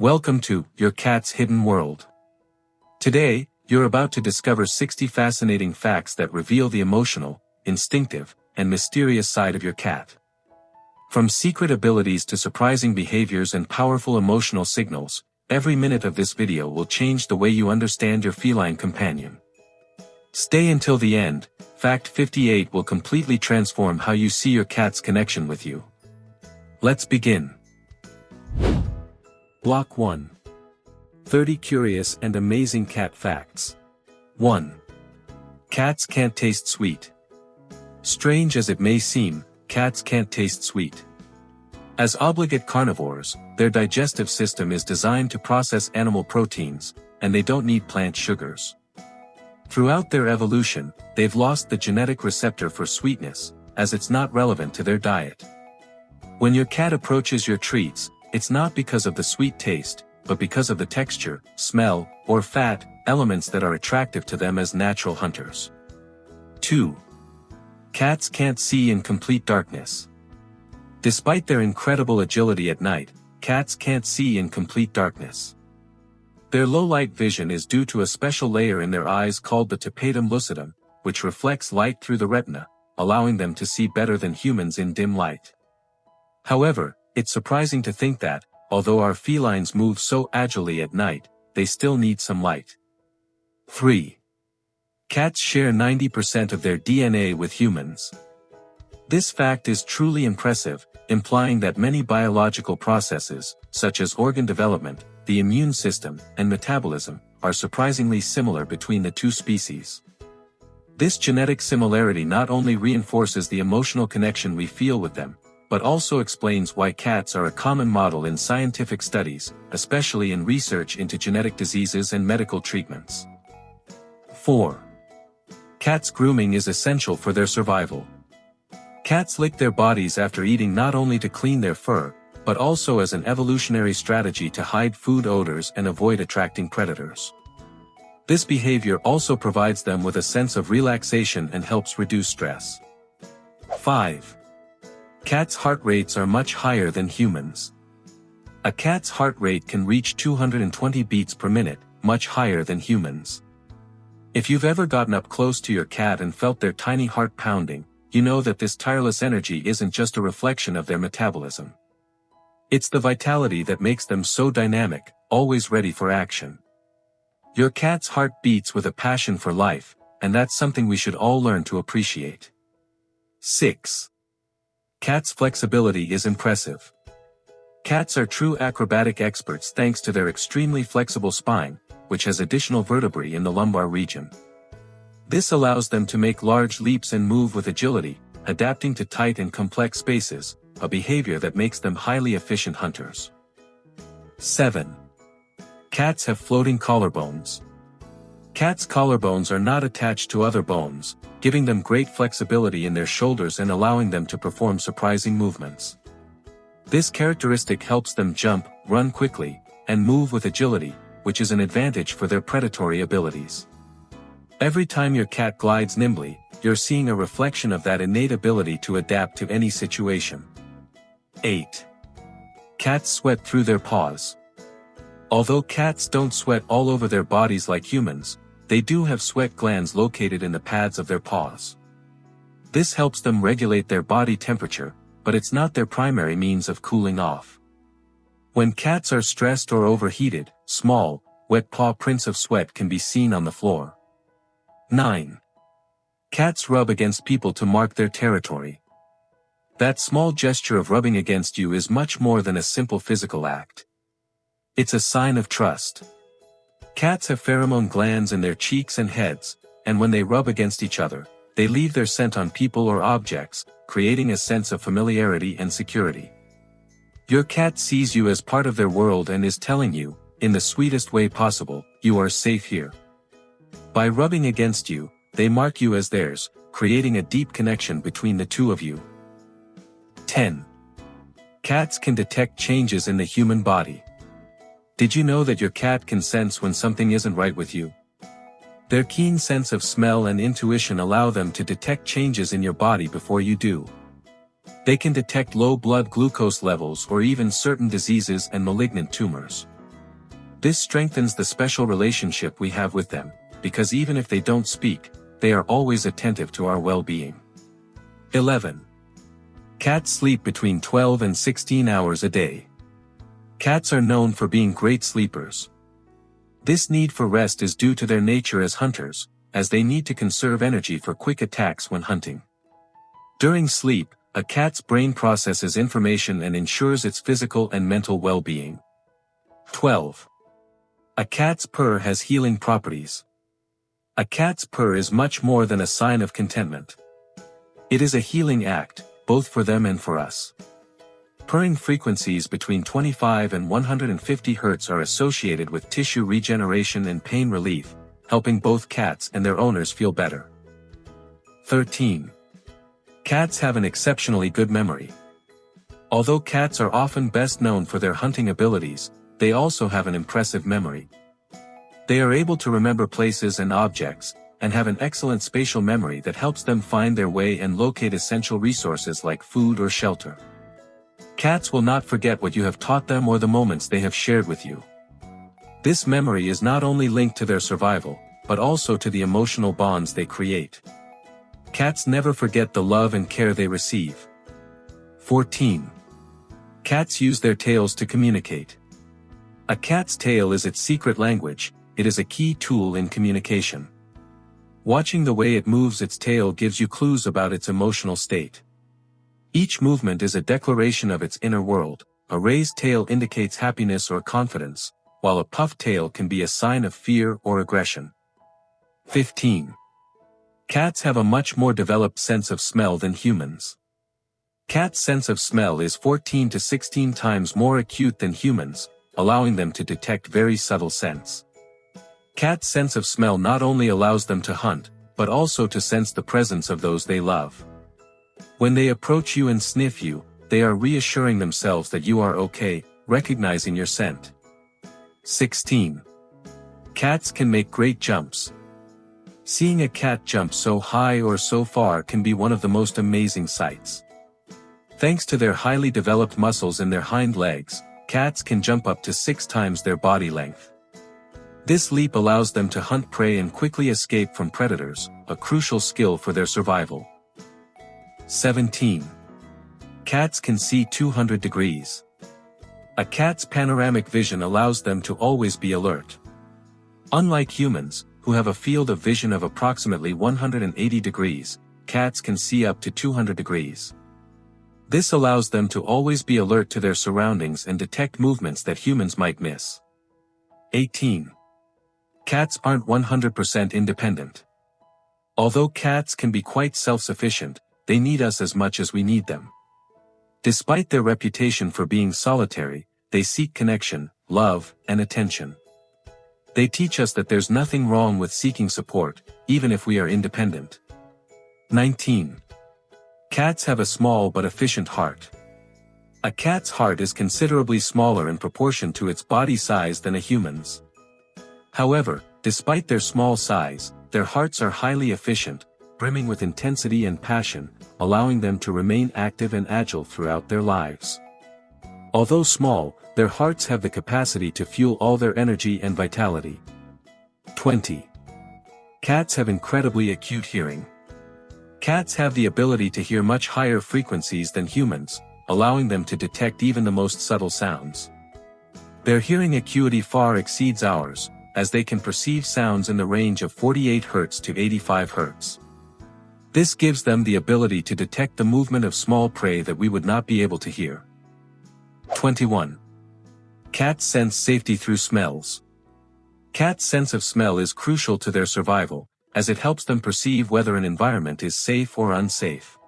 Welcome to Your Cat's Hidden World. Today, you're about to discover 60 fascinating facts that reveal the emotional, instinctive, and mysterious side of your cat. From secret abilities to surprising behaviors and powerful emotional signals, every minute of this video will change the way you understand your feline companion. Stay until the end. Fact 58 will completely transform how you see your cat's connection with you. Let's begin. Block 1. 30 Curious and Amazing Cat Facts. 1. Cats can't taste sweet. Strange as it may seem, cats can't taste sweet. As obligate carnivores, their digestive system is designed to process animal proteins, and they don't need plant sugars. Throughout their evolution, they've lost the genetic receptor for sweetness, as it's not relevant to their diet. When your cat approaches your treats, it's not because of the sweet taste, but because of the texture, smell, or fat elements that are attractive to them as natural hunters. 2. Cats can't see in complete darkness. Despite their incredible agility at night, cats can't see in complete darkness. Their low-light vision is due to a special layer in their eyes called the tapetum lucidum, which reflects light through the retina, allowing them to see better than humans in dim light. However, it's surprising to think that, although our felines move so agilely at night, they still need some light. 3. Cats share 90% of their DNA with humans. This fact is truly impressive, implying that many biological processes, such as organ development, the immune system, and metabolism, are surprisingly similar between the two species. This genetic similarity not only reinforces the emotional connection we feel with them, but also explains why cats are a common model in scientific studies, especially in research into genetic diseases and medical treatments. 4. Cats' grooming is essential for their survival. Cats lick their bodies after eating not only to clean their fur, but also as an evolutionary strategy to hide food odors and avoid attracting predators. This behavior also provides them with a sense of relaxation and helps reduce stress. 5. Cats' heart rates are much higher than humans. A cat's heart rate can reach 220 beats per minute, much higher than humans. If you've ever gotten up close to your cat and felt their tiny heart pounding, you know that this tireless energy isn't just a reflection of their metabolism. It's the vitality that makes them so dynamic, always ready for action. Your cat's heart beats with a passion for life, and that's something we should all learn to appreciate. 6. Cats' flexibility is impressive. Cats are true acrobatic experts thanks to their extremely flexible spine, which has additional vertebrae in the lumbar region. This allows them to make large leaps and move with agility, adapting to tight and complex spaces, a behavior that makes them highly efficient hunters. 7. Cats have floating collarbones. Cats' collarbones are not attached to other bones, giving them great flexibility in their shoulders and allowing them to perform surprising movements. This characteristic helps them jump, run quickly, and move with agility, which is an advantage for their predatory abilities. Every time your cat glides nimbly, you're seeing a reflection of that innate ability to adapt to any situation. 8. Cats sweat through their paws. Although cats don't sweat all over their bodies like humans, they do have sweat glands located in the pads of their paws. This helps them regulate their body temperature, but it's not their primary means of cooling off. When cats are stressed or overheated, small, wet paw prints of sweat can be seen on the floor. 9. Cats rub against people to mark their territory. That small gesture of rubbing against you is much more than a simple physical act. It's a sign of trust. Cats have pheromone glands in their cheeks and heads, and when they rub against each other, they leave their scent on people or objects, creating a sense of familiarity and security. Your cat sees you as part of their world and is telling you, in the sweetest way possible, you are safe here. By rubbing against you, they mark you as theirs, creating a deep connection between the two of you. 10. Cats can detect changes in the human body. Did you know that your cat can sense when something isn't right with you? Their keen sense of smell and intuition allow them to detect changes in your body before you do. They can detect low blood glucose levels or even certain diseases and malignant tumors. This strengthens the special relationship we have with them, because even if they don't speak, they are always attentive to our well-being. 11. Cats sleep between 12 and 16 hours a day. Cats are known for being great sleepers. This need for rest is due to their nature as hunters, as they need to conserve energy for quick attacks when hunting. During sleep, a cat's brain processes information and ensures its physical and mental well-being. 12. A cat's purr has healing properties. A cat's purr is much more than a sign of contentment. It is a healing act, both for them and for us. Purring frequencies between 25 and 150 Hz are associated with tissue regeneration and pain relief, helping both cats and their owners feel better. 13. Cats have an exceptionally good memory. Although cats are often best known for their hunting abilities, they also have an impressive memory. They are able to remember places and objects, and have an excellent spatial memory that helps them find their way and locate essential resources like food or shelter. Cats will not forget what you have taught them or the moments they have shared with you. This memory is not only linked to their survival, but also to the emotional bonds they create. Cats never forget the love and care they receive. 14. Cats use their tails to communicate. A cat's tail is its secret language. It is a key tool in communication. Watching the way it moves its tail gives you clues about its emotional state. Each movement is a declaration of its inner world. A raised tail indicates happiness or confidence, while a puffed tail can be a sign of fear or aggression. 15. Cats have a much more developed sense of smell than humans. Cats' sense of smell is 14 to 16 times more acute than humans, allowing them to detect very subtle scents. Cats' sense of smell not only allows them to hunt, but also to sense the presence of those they love. When they approach you and sniff you, they are reassuring themselves that you are okay, recognizing your scent. 16. Cats can make great jumps. Seeing a cat jump so high or so far can be one of the most amazing sights. Thanks to their highly developed muscles in their hind legs, cats can jump up to 6 times their body length. This leap allows them to hunt prey and quickly escape from predators, a crucial skill for their survival. 17. Cats can see 200 degrees. A cat's panoramic vision allows them to always be alert. Unlike humans, who have a field of vision of approximately 180 degrees, cats can see up to 200 degrees. This allows them to always be alert to their surroundings and detect movements that humans might miss. 18. Cats aren't 100% independent. Although cats can be quite self-sufficient, they need us as much as we need them. Despite their reputation for being solitary, they seek connection, love, and attention. They teach us that there's nothing wrong with seeking support, even if we are independent. 19. Cats have a small but efficient heart. A cat's heart is considerably smaller in proportion to its body size than a human's. However, despite their small size, their hearts are highly efficient, brimming with intensity and passion, allowing them to remain active and agile throughout their lives. Although small, their hearts have the capacity to fuel all their energy and vitality. 20. Cats have incredibly acute hearing. Cats have the ability to hear much higher frequencies than humans, allowing them to detect even the most subtle sounds. Their hearing acuity far exceeds ours, as they can perceive sounds in the range of 48 Hz to 85 Hz. This gives them the ability to detect the movement of small prey that we would not be able to hear. 21. Cats sense safety through smells. Cats' sense of smell is crucial to their survival, as it helps them perceive whether an environment is safe or unsafe.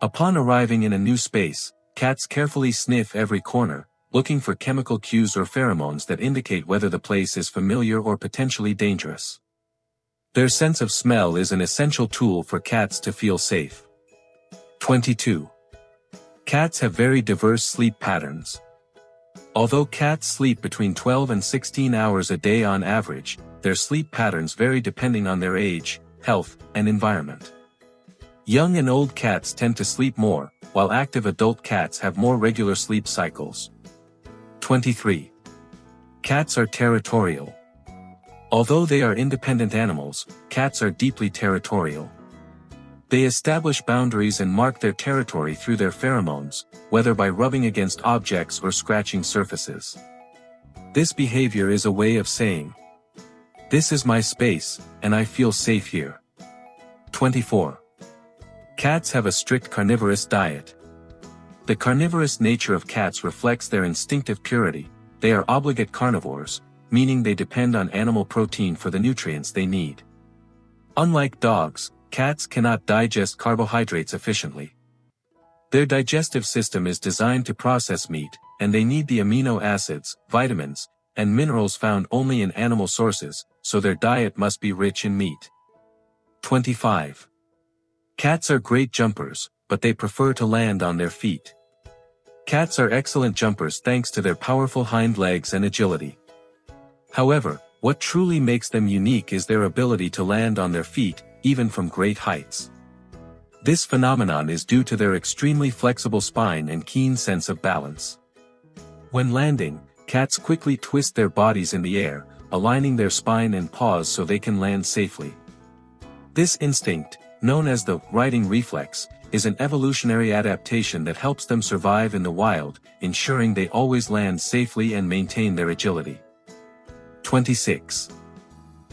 Upon arriving in a new space, cats carefully sniff every corner, looking for chemical cues or pheromones that indicate whether the place is familiar or potentially dangerous. Their sense of smell is an essential tool for cats to feel safe. 22. Cats have very diverse sleep patterns. Although cats sleep between 12 and 16 hours a day on average, their sleep patterns vary depending on their age, health, and environment. Young and old cats tend to sleep more, while active adult cats have more regular sleep cycles. 23. Cats are territorial. Although they are independent animals, cats are deeply territorial. They establish boundaries and mark their territory through their pheromones, whether by rubbing against objects or scratching surfaces. This behavior is a way of saying, "This is my space, and I feel safe here." 24. Cats have a strict carnivorous diet. The carnivorous nature of cats reflects their instinctive purity. They are obligate carnivores, meaning they depend on animal protein for the nutrients they need. Unlike dogs, cats cannot digest carbohydrates efficiently. Their digestive system is designed to process meat, and they need the amino acids, vitamins, and minerals found only in animal sources, so their diet must be rich in meat. 25. Cats are great jumpers, but they prefer to land on their feet. Cats are excellent jumpers thanks to their powerful hind legs and agility. However, what truly makes them unique is their ability to land on their feet, even from great heights. This phenomenon is due to their extremely flexible spine and keen sense of balance. When landing, cats quickly twist their bodies in the air, aligning their spine and paws so they can land safely. This instinct, known as the riding reflex, is an evolutionary adaptation that helps them survive in the wild, ensuring they always land safely and maintain their agility. 26.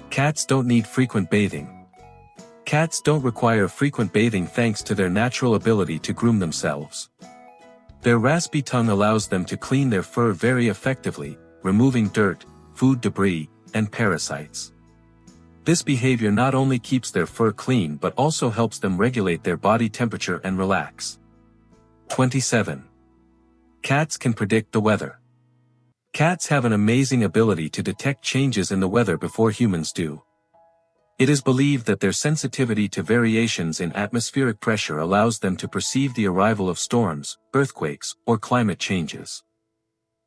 Cats don't need frequent bathing. Cats don't require frequent bathing thanks to their natural ability to groom themselves. Their raspy tongue allows them to clean their fur very effectively, removing dirt, food debris, and parasites. This behavior not only keeps their fur clean but also helps them regulate their body temperature and relax. 27. Cats can predict the weather. Cats have an amazing ability to detect changes in the weather before humans do. It is believed that their sensitivity to variations in atmospheric pressure allows them to perceive the arrival of storms, earthquakes, or climate changes.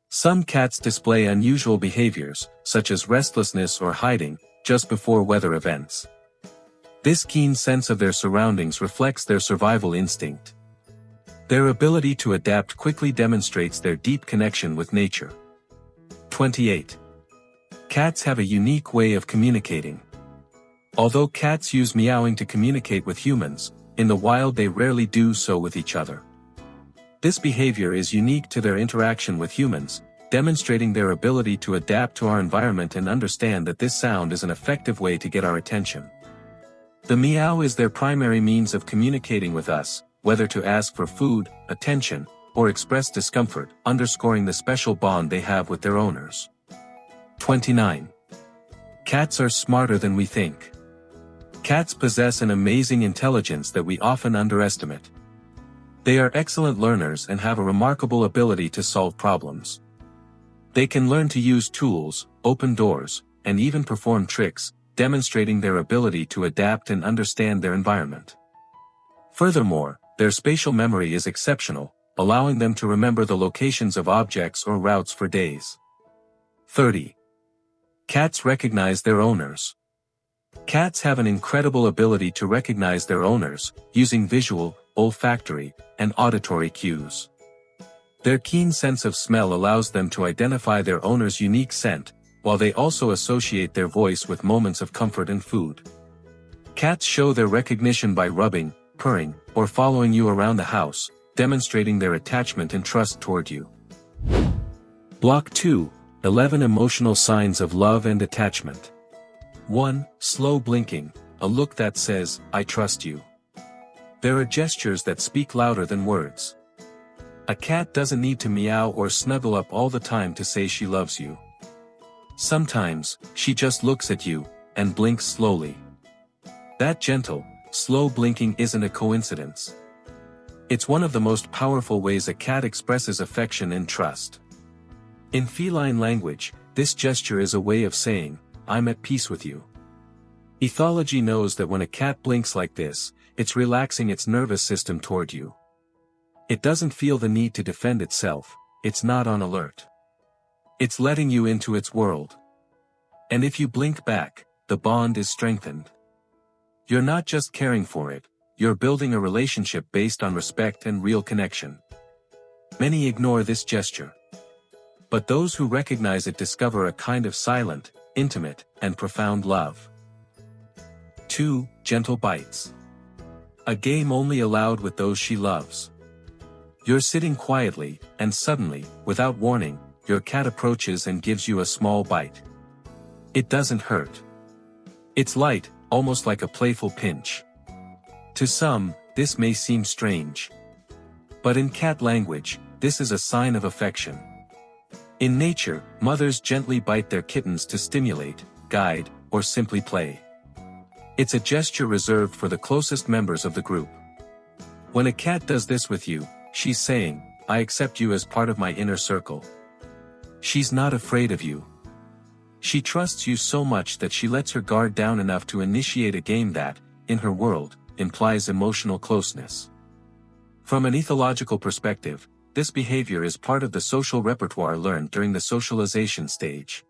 Some cats display unusual behaviors, such as restlessness or hiding, just before weather events. This keen sense of their surroundings reflects their survival instinct. Their ability to adapt quickly demonstrates their deep connection with nature. 28. Cats have a unique way of communicating. Although cats use meowing to communicate with humans, in the wild they rarely do so with each other. This behavior is unique to their interaction with humans, demonstrating their ability to adapt to our environment and understand that this sound is an effective way to get our attention. The meow is their primary means of communicating with us, whether to ask for food, attention, or express discomfort, underscoring the special bond they have with their owners. 29. Cats are smarter than we think. Cats possess an amazing intelligence that we often underestimate. They are excellent learners and have a remarkable ability to solve problems. They can learn to use tools, open doors, and even perform tricks, demonstrating their ability to adapt and understand their environment. Furthermore, their spatial memory is exceptional, allowing them to remember the locations of objects or routes for days. 30. Cats recognize their owners. Cats have an incredible ability to recognize their owners, using visual, olfactory, and auditory cues. Their keen sense of smell allows them to identify their owner's unique scent, while they also associate their voice with moments of comfort and food. Cats show their recognition by rubbing, purring, or following you around the house, demonstrating their attachment and trust toward you. Block 2, 11 Emotional Signs of Love and Attachment. 1. Slow blinking, a look that says, "I trust you." There are gestures that speak louder than words. A cat doesn't need to meow or snuggle up all the time to say she loves you. Sometimes, she just looks at you, and blinks slowly. That gentle, slow blinking isn't a coincidence. It's one of the most powerful ways a cat expresses affection and trust. In feline language, this gesture is a way of saying, "I'm at peace with you." Ethology knows that when a cat blinks like this, it's relaxing its nervous system toward you. It doesn't feel the need to defend itself, it's not on alert. It's letting you into its world. And if you blink back, the bond is strengthened. You're not just caring for it, you're building a relationship based on respect and real connection. Many ignore this gesture. But those who recognize it discover a kind of silent, intimate, and profound love. 2. Gentle bites. A game only allowed with those she loves. You're sitting quietly, and suddenly, without warning, your cat approaches and gives you a small bite. It doesn't hurt. It's light, almost like a playful pinch. To some, this may seem strange. But in cat language, this is a sign of affection. In nature, mothers gently bite their kittens to stimulate, guide, or simply play. It's a gesture reserved for the closest members of the group. When a cat does this with you, she's saying, "I accept you as part of my inner circle." She's not afraid of you. She trusts you so much that she lets her guard down enough to initiate a game that, in her world, implies emotional closeness. From an ethological perspective, this behavior is part of the social repertoire learned during the socialization stage.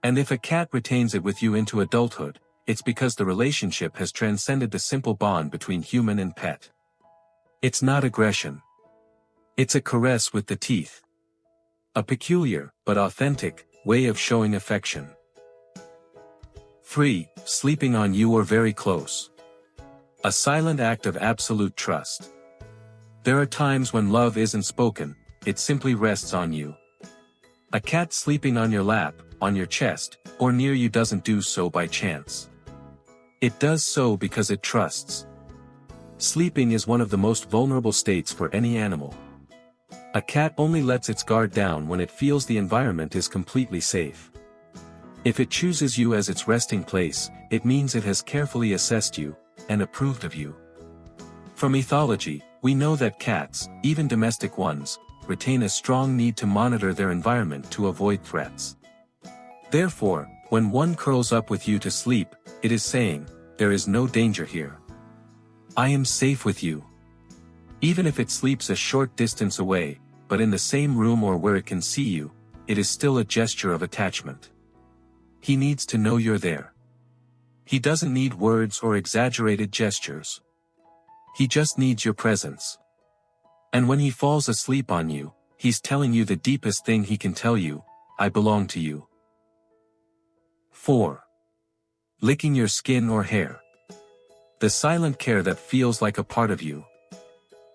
And if a cat retains it with you into adulthood, it's because the relationship has transcended the simple bond between human and pet. It's not aggression. It's a caress with the teeth. A peculiar, but authentic, way of showing affection. 3. Sleeping on you or very close. A silent act of absolute trust. There are times when love isn't spoken, it simply rests on you. A cat sleeping on your lap, on your chest, or near you doesn't do so by chance. It does so because it trusts. Sleeping is one of the most vulnerable states for any animal. A cat only lets its guard down when it feels the environment is completely safe. If it chooses you as its resting place, it means it has carefully assessed you, and approved of you. From ethology, we know that cats, even domestic ones, retain a strong need to monitor their environment to avoid threats. Therefore, when one curls up with you to sleep, it is saying, "There is no danger here. I am safe with you." Even if it sleeps a short distance away, but in the same room or where it can see you, it is still a gesture of attachment. He needs to know you're there. He doesn't need words or exaggerated gestures. He just needs your presence. And when he falls asleep on you, he's telling you the deepest thing he can tell you: "I belong to you." 4. Licking your skin or hair. The silent care that feels like a part of you.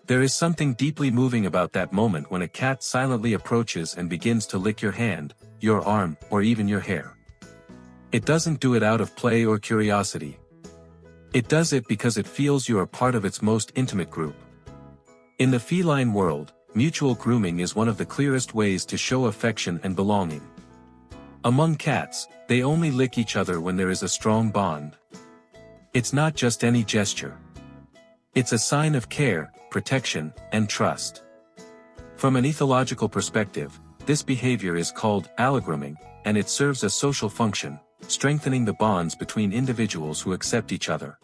There is something deeply moving about that moment when a cat silently approaches and begins to lick your hand, your arm, or even your hair. It doesn't do it out of play or curiosity. It does it because it feels you are part of its most intimate group. In the feline world, mutual grooming is one of the clearest ways to show affection and belonging. Among cats, they only lick each other when there is a strong bond. It's not just any gesture. It's a sign of care, protection, and trust. From an ethological perspective, this behavior is called allogrooming, and it serves a social function, strengthening the bonds between individuals who accept each other.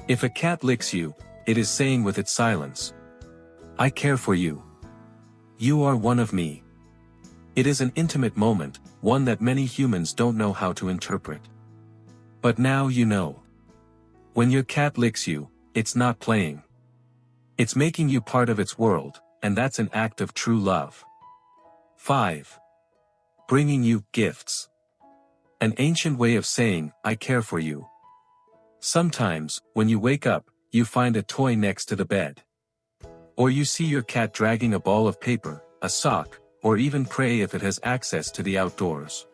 If a cat licks you, it is saying with its silence, "I care for you. You are one of me." It is an intimate moment, one that many humans don't know how to interpret. But now you know. When your cat licks you, it's not playing. It's making you part of its world, and that's an act of true love. 5. Bringing you gifts. An ancient way of saying, "I care for you." Sometimes, when you wake up, you find a toy next to the bed. Or you see your cat dragging a ball of paper, a sock, or even prey if it has access to the outdoors.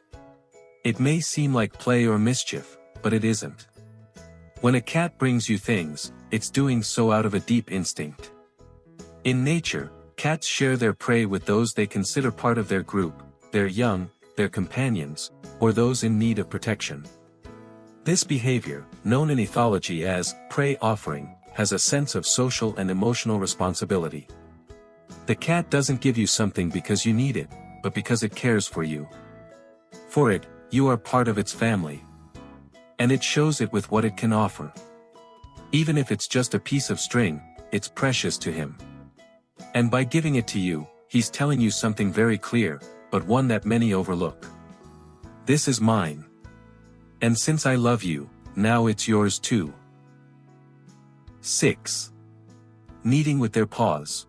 It may seem like play or mischief, but it isn't. When a cat brings you things, it's doing so out of a deep instinct. In nature, cats share their prey with those they consider part of their group, their young, their companions, or those in need of protection. This behavior, known in ethology as prey offering, has a sense of social and emotional responsibility. The cat doesn't give you something because you need it, but because it cares for you. For it, you are part of its family. And it shows it with what it can offer. Even if it's just a piece of string, it's precious to him. And by giving it to you, he's telling you something very clear, but one that many overlook. This is mine. And since I love you, now it's yours too. 6. Kneading with their paws.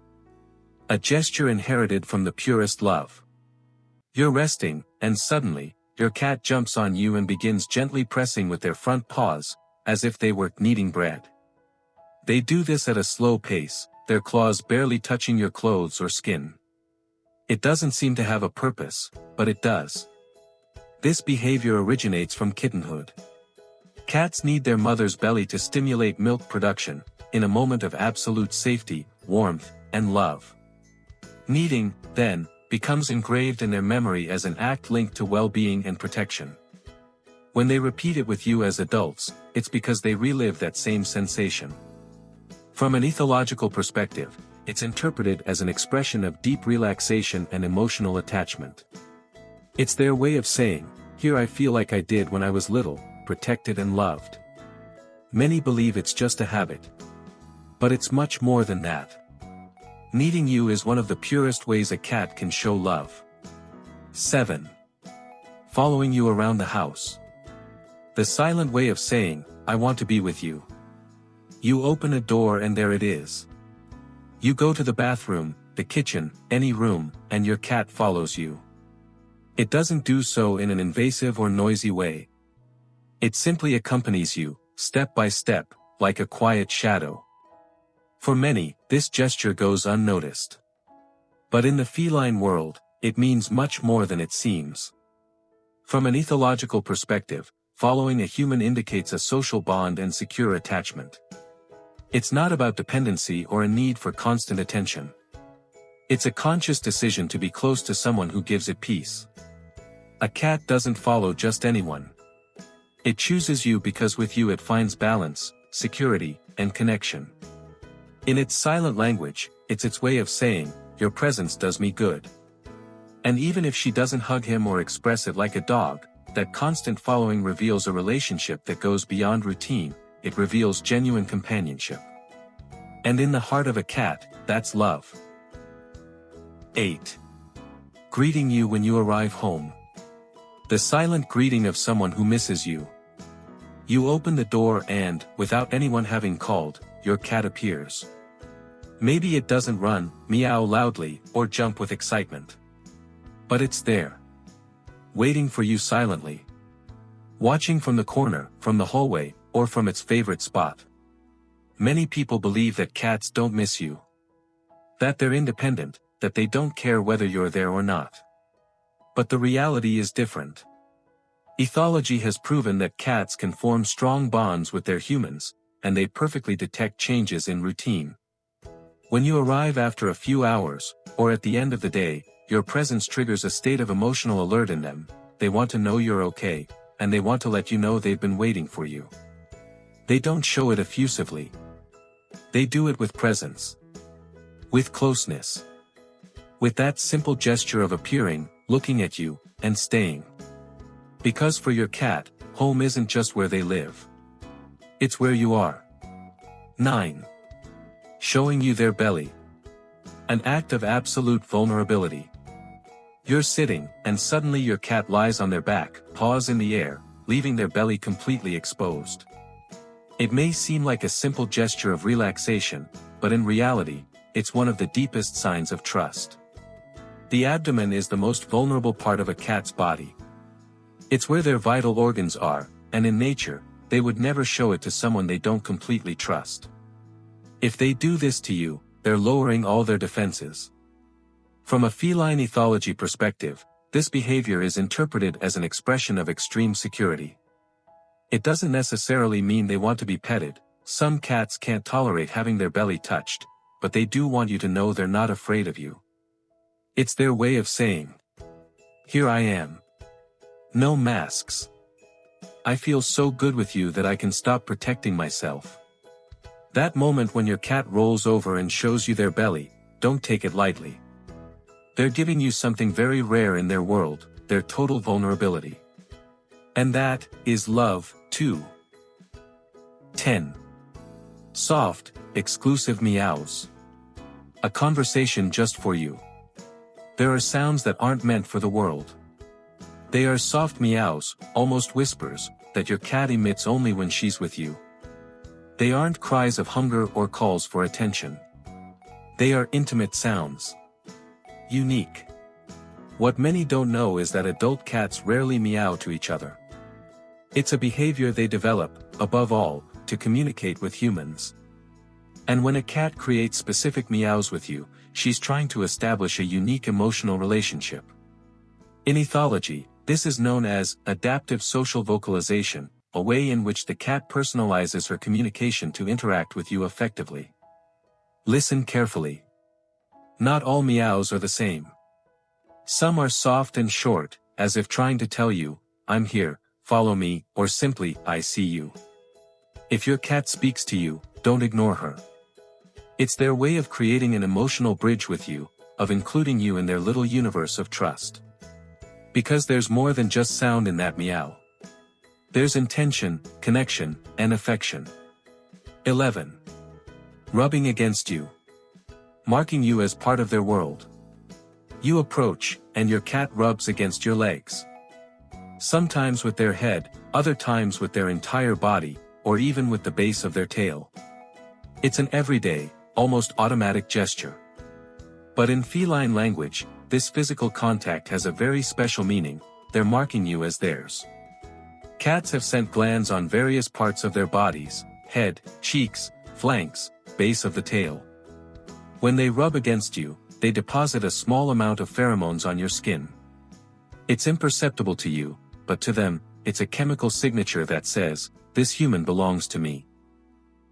A gesture inherited from the purest love. You're resting, and suddenly, your cat jumps on you and begins gently pressing with their front paws, as if they were kneading bread. They do this at a slow pace, their claws barely touching your clothes or skin. It doesn't seem to have a purpose, but it does. This behavior originates from kittenhood. Cats need their mother's belly to stimulate milk production, in a moment of absolute safety, warmth, and love. Kneading, then, becomes engraved in their memory as an act linked to well-being and protection. When they repeat it with you as adults, it's because they relive that same sensation. From an ethological perspective, it's interpreted as an expression of deep relaxation and emotional attachment. It's their way of saying, "Here I feel like I did when I was little, protected and loved." Many believe it's just a habit. But it's much more than that. Kneading you is one of the purest ways a cat can show love. 7. Following you around the house. The silent way of saying, "I want to be with you." You open a door and there it is. You go to the bathroom, the kitchen, any room, and your cat follows you. It doesn't do so in an invasive or noisy way. It simply accompanies you, step by step, like a quiet shadow. For many, this gesture goes unnoticed. But in the feline world, it means much more than it seems. From an ethological perspective, following a human indicates a social bond and secure attachment. It's not about dependency or a need for constant attention. It's a conscious decision to be close to someone who gives it peace. A cat doesn't follow just anyone. It chooses you because with you it finds balance, security, and connection. In its silent language, it's its way of saying, "Your presence does me good." And even if she doesn't hug him or express it like a dog, that constant following reveals a relationship that goes beyond routine. It reveals genuine companionship. And in the heart of a cat, that's love. 8. Greeting you when you arrive home. The silent greeting of someone who misses you. You open the door and, without anyone having called, your cat appears. Maybe it doesn't run, meow loudly, or jump with excitement. But it's there. Waiting for you silently. Watching from the corner, from the hallway, or from its favorite spot. Many people believe that cats don't miss you. That they're independent, that they don't care whether you're there or not. But the reality is different. Ethology has proven that cats can form strong bonds with their humans, and they perfectly detect changes in routine. When you arrive after a few hours, or at the end of the day, your presence triggers a state of emotional alert in them. They want to know you're okay, and they want to let you know they've been waiting for you. They don't show it effusively. They do it with presence. With closeness. With that simple gesture of appearing, looking at you, and staying. Because for your cat, home isn't just where they live. It's where you are. 9. Showing you their belly. An act of absolute vulnerability. You're sitting, and suddenly your cat lies on their back, paws in the air, leaving their belly completely exposed. It may seem like a simple gesture of relaxation, but in reality, it's one of the deepest signs of trust. The abdomen is the most vulnerable part of a cat's body. It's where their vital organs are, and in nature, they would never show it to someone they don't completely trust. If they do this to you, they're lowering all their defenses. From a feline ethology perspective, this behavior is interpreted as an expression of extreme security. It doesn't necessarily mean they want to be petted. Some cats can't tolerate having their belly touched, but they do want you to know they're not afraid of you. It's their way of saying, "Here I am. No masks. I feel so good with you that I can stop protecting myself." That moment when your cat rolls over and shows you their belly, don't take it lightly. They're giving you something very rare in their world, their total vulnerability. And that is love, too. 10. Soft, exclusive meows. A conversation just for you. There are sounds that aren't meant for the world. They are soft meows, almost whispers, that your cat emits only when she's with you. They aren't cries of hunger or calls for attention. They are intimate sounds. Unique. What many don't know is that adult cats rarely meow to each other. It's a behavior they develop, above all, to communicate with humans. And when a cat creates specific meows with you, she's trying to establish a unique emotional relationship. In ethology, this is known as adaptive social vocalization, a way in which the cat personalizes her communication to interact with you effectively. Listen carefully. Not all meows are the same. Some are soft and short, as if trying to tell you, "I'm here, follow me," or simply, "I see you." If your cat speaks to you, don't ignore her. It's their way of creating an emotional bridge with you, of including you in their little universe of trust. Because there's more than just sound in that meow. There's intention, connection, and affection. 11. Rubbing against you. Marking you as part of their world. You approach, and your cat rubs against your legs. Sometimes with their head, other times with their entire body, or even with the base of their tail. It's an everyday, almost automatic gesture. But in feline language, this physical contact has a very special meaning. They're marking you as theirs. Cats have scent glands on various parts of their bodies: head, cheeks, flanks, base of the tail. When they rub against you, they deposit a small amount of pheromones on your skin. It's imperceptible to you, but to them, it's a chemical signature that says, "This human belongs to me."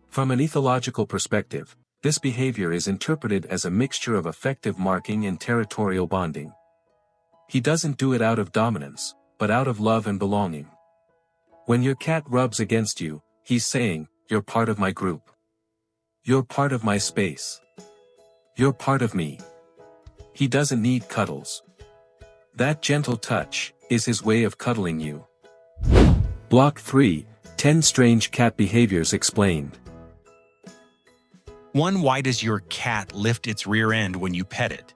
From an ethological perspective, this behavior is interpreted as a mixture of affective marking and territorial bonding. He doesn't do it out of dominance, but out of love and belonging. When your cat rubs against you, he's saying, "You're part of my group. You're part of my space. You're part of me." He doesn't need cuddles. That gentle touch is his way of cuddling you. Block 3, 10 strange cat behaviors explained. 1. Why does your cat lift its rear end when you pet it?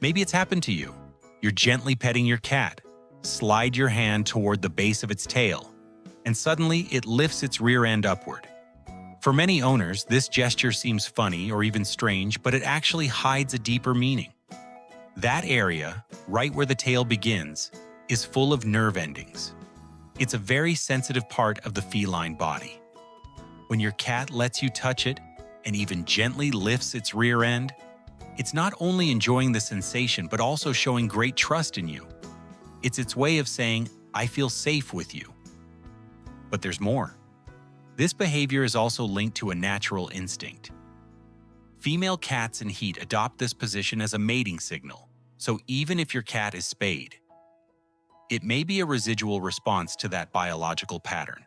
Maybe it's happened to you. You're gently petting your cat. Slide your hand toward the base of its tail, and suddenly it lifts its rear end upward. For many owners, this gesture seems funny or even strange, but it actually hides a deeper meaning. That area, right where the tail begins, is full of nerve endings. It's a very sensitive part of the feline body. When your cat lets you touch it, and even gently lifts its rear end, it's not only enjoying the sensation but also showing great trust in you. It's its way of saying, "I feel safe with you." But there's more. This behavior is also linked to a natural instinct. Female cats in heat adopt this position as a mating signal, so even if your cat is spayed, it may be a residual response to that biological pattern.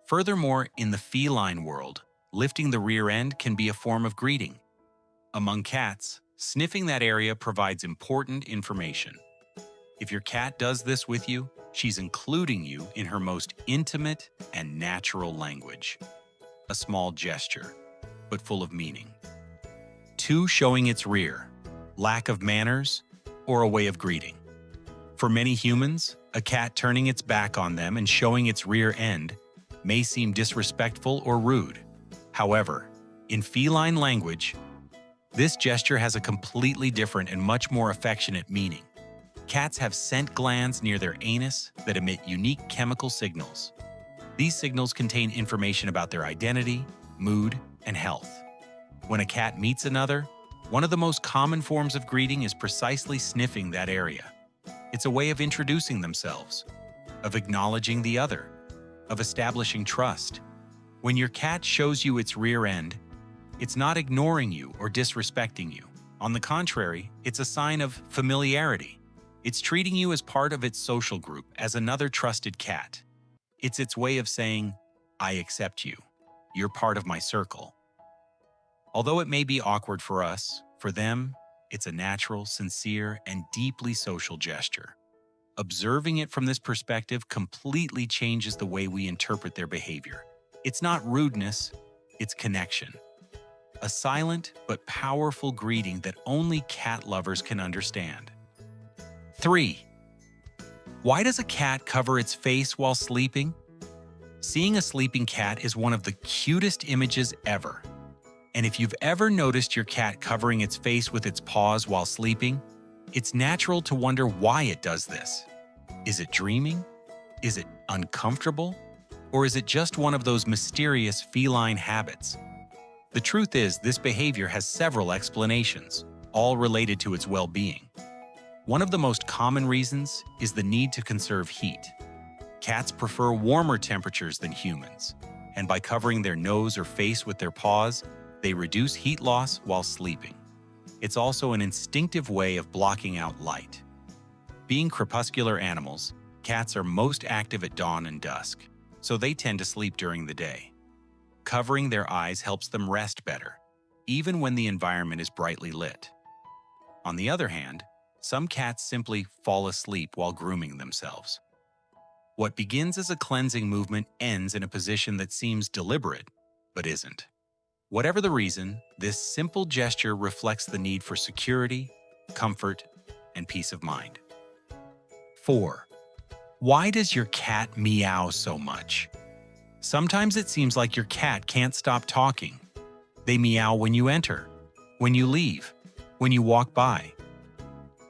Furthermore, in the feline world, lifting the rear end can be a form of greeting. Among cats, sniffing that area provides important information. If your cat does this with you, she's including you in her most intimate and natural language. A small gesture, but full of meaning. 2. Showing its rear. Lack of manners or a way of greeting. For many humans, a cat turning its back on them and showing its rear end may seem disrespectful or rude. However, in feline language, this gesture has a completely different and much more affectionate meaning. Cats have scent glands near their anus that emit unique chemical signals. These signals contain information about their identity, mood, and health. When a cat meets another, one of the most common forms of greeting is precisely sniffing that area. It's a way of introducing themselves, of acknowledging the other, of establishing trust. When your cat shows you its rear end, it's not ignoring you or disrespecting you. On the contrary, it's a sign of familiarity. It's treating you as part of its social group, as another trusted cat. It's its way of saying, "I accept you. You're part of my circle." Although it may be awkward for us, for them, it's a natural, sincere, and deeply social gesture. Observing it from this perspective completely changes the way we interpret their behavior. It's not rudeness, it's connection. A silent but powerful greeting that only cat lovers can understand. 3. Why does a cat cover its face while sleeping? Seeing a sleeping cat is one of the cutest images ever. And if you've ever noticed your cat covering its face with its paws while sleeping, It's natural to wonder why it does this. Is it dreaming? Is it uncomfortable? Or is it just one of those mysterious feline habits? The truth is, this behavior has several explanations, all related to its well-being. One of the most common reasons is the need to conserve heat. Cats prefer warmer temperatures than humans, and by covering their nose or face with their paws, they reduce heat loss while sleeping. It's also an instinctive way of blocking out light. Being crepuscular animals, cats are most active at dawn and dusk, so they tend to sleep during the day. Covering their eyes helps them rest better, even when the environment is brightly lit. On the other hand, some cats simply fall asleep while grooming themselves. What begins as a cleansing movement ends in a position that seems deliberate, but isn't. Whatever the reason, this simple gesture reflects the need for security, comfort, and peace of mind. 4. Why does your cat meow so much? Sometimes it seems like your cat can't stop talking. They meow when you enter, when you leave, when you walk by,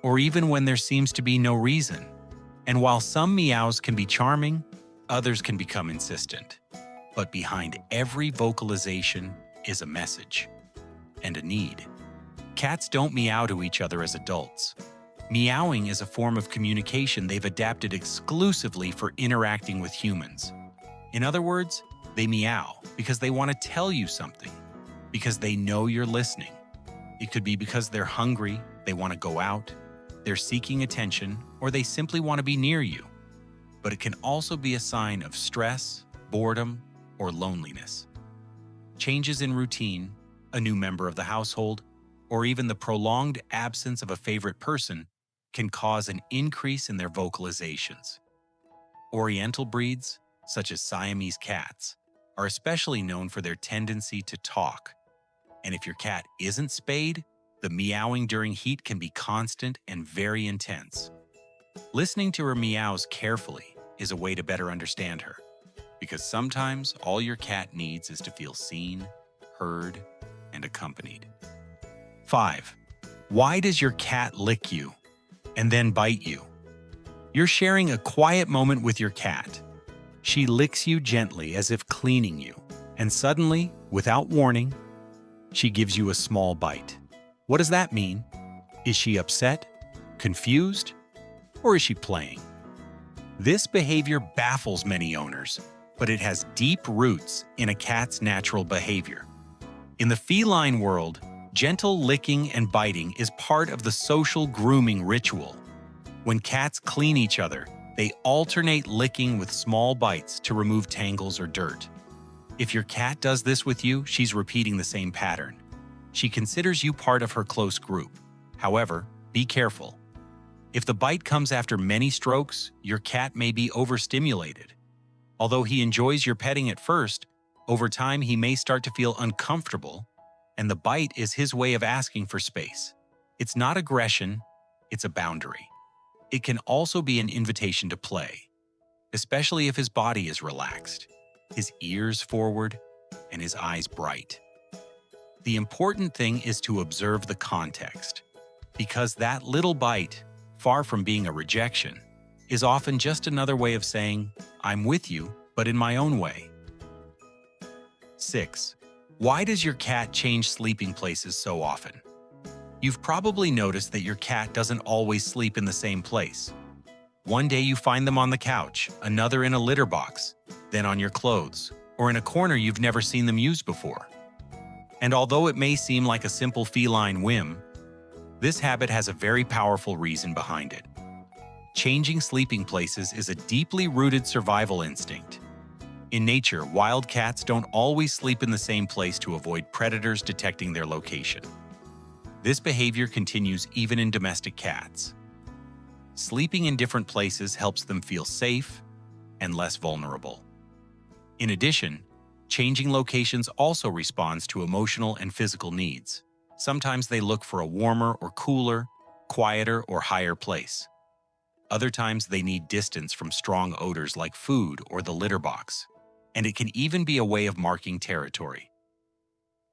or even when there seems to be no reason. And while some meows can be charming, others can become insistent. But behind every vocalization is a message and a need. Cats don't meow to each other as adults. Meowing is a form of communication they've adapted exclusively for interacting with humans. In other words, they meow because they want to tell you something, because they know you're listening. It could be because they're hungry, they want to go out, they're seeking attention, or they simply want to be near you. But it can also be a sign of stress, boredom, or loneliness. Changes in routine, a new member of the household, or even the prolonged absence of a favorite person can cause an increase in their vocalizations. Oriental breeds, such as Siamese cats, are especially known for their tendency to talk. And if your cat isn't spayed, the meowing during heat can be constant and very intense. Listening to her meows carefully is a way to better understand her, because sometimes all your cat needs is to feel seen, heard, and accompanied. 5. Why does your cat lick you and then bite you? You're sharing a quiet moment with your cat. She licks you gently as if cleaning you, and suddenly, without warning, she gives you a small bite. What does that mean? Is she upset, confused, or is she playing? This behavior baffles many owners, but it has deep roots in a cat's natural behavior. In the feline world, gentle licking and biting is part of the social grooming ritual. When cats clean each other, they alternate licking with small bites to remove tangles or dirt. If your cat does this with you, she's repeating the same pattern. She considers you part of her close group. However, be careful. If the bite comes after many strokes, your cat may be overstimulated. Although he enjoys your petting at first, over time he may start to feel uncomfortable, and the bite is his way of asking for space. It's not aggression, it's a boundary. It can also be an invitation to play, especially if his body is relaxed, his ears forward, and his eyes bright. The important thing is to observe the context, because that little bite, far from being a rejection, is often just another way of saying, I'm with you, but in my own way. 6. Why does your cat change sleeping places so often? You've probably noticed that your cat doesn't always sleep in the same place. One day you find them on the couch, another in a litter box, then on your clothes, or in a corner you've never seen them use before. And although it may seem like a simple feline whim, this habit has a very powerful reason behind it. Changing sleeping places is a deeply rooted survival instinct. In nature, wild cats don't always sleep in the same place to avoid predators detecting their location. This behavior continues even in domestic cats. Sleeping in different places helps them feel safe and less vulnerable. In addition, changing locations also responds to emotional and physical needs. Sometimes they look for a warmer or cooler, quieter or higher place. Other times they need distance from strong odors like food or the litter box. And it can even be a way of marking territory.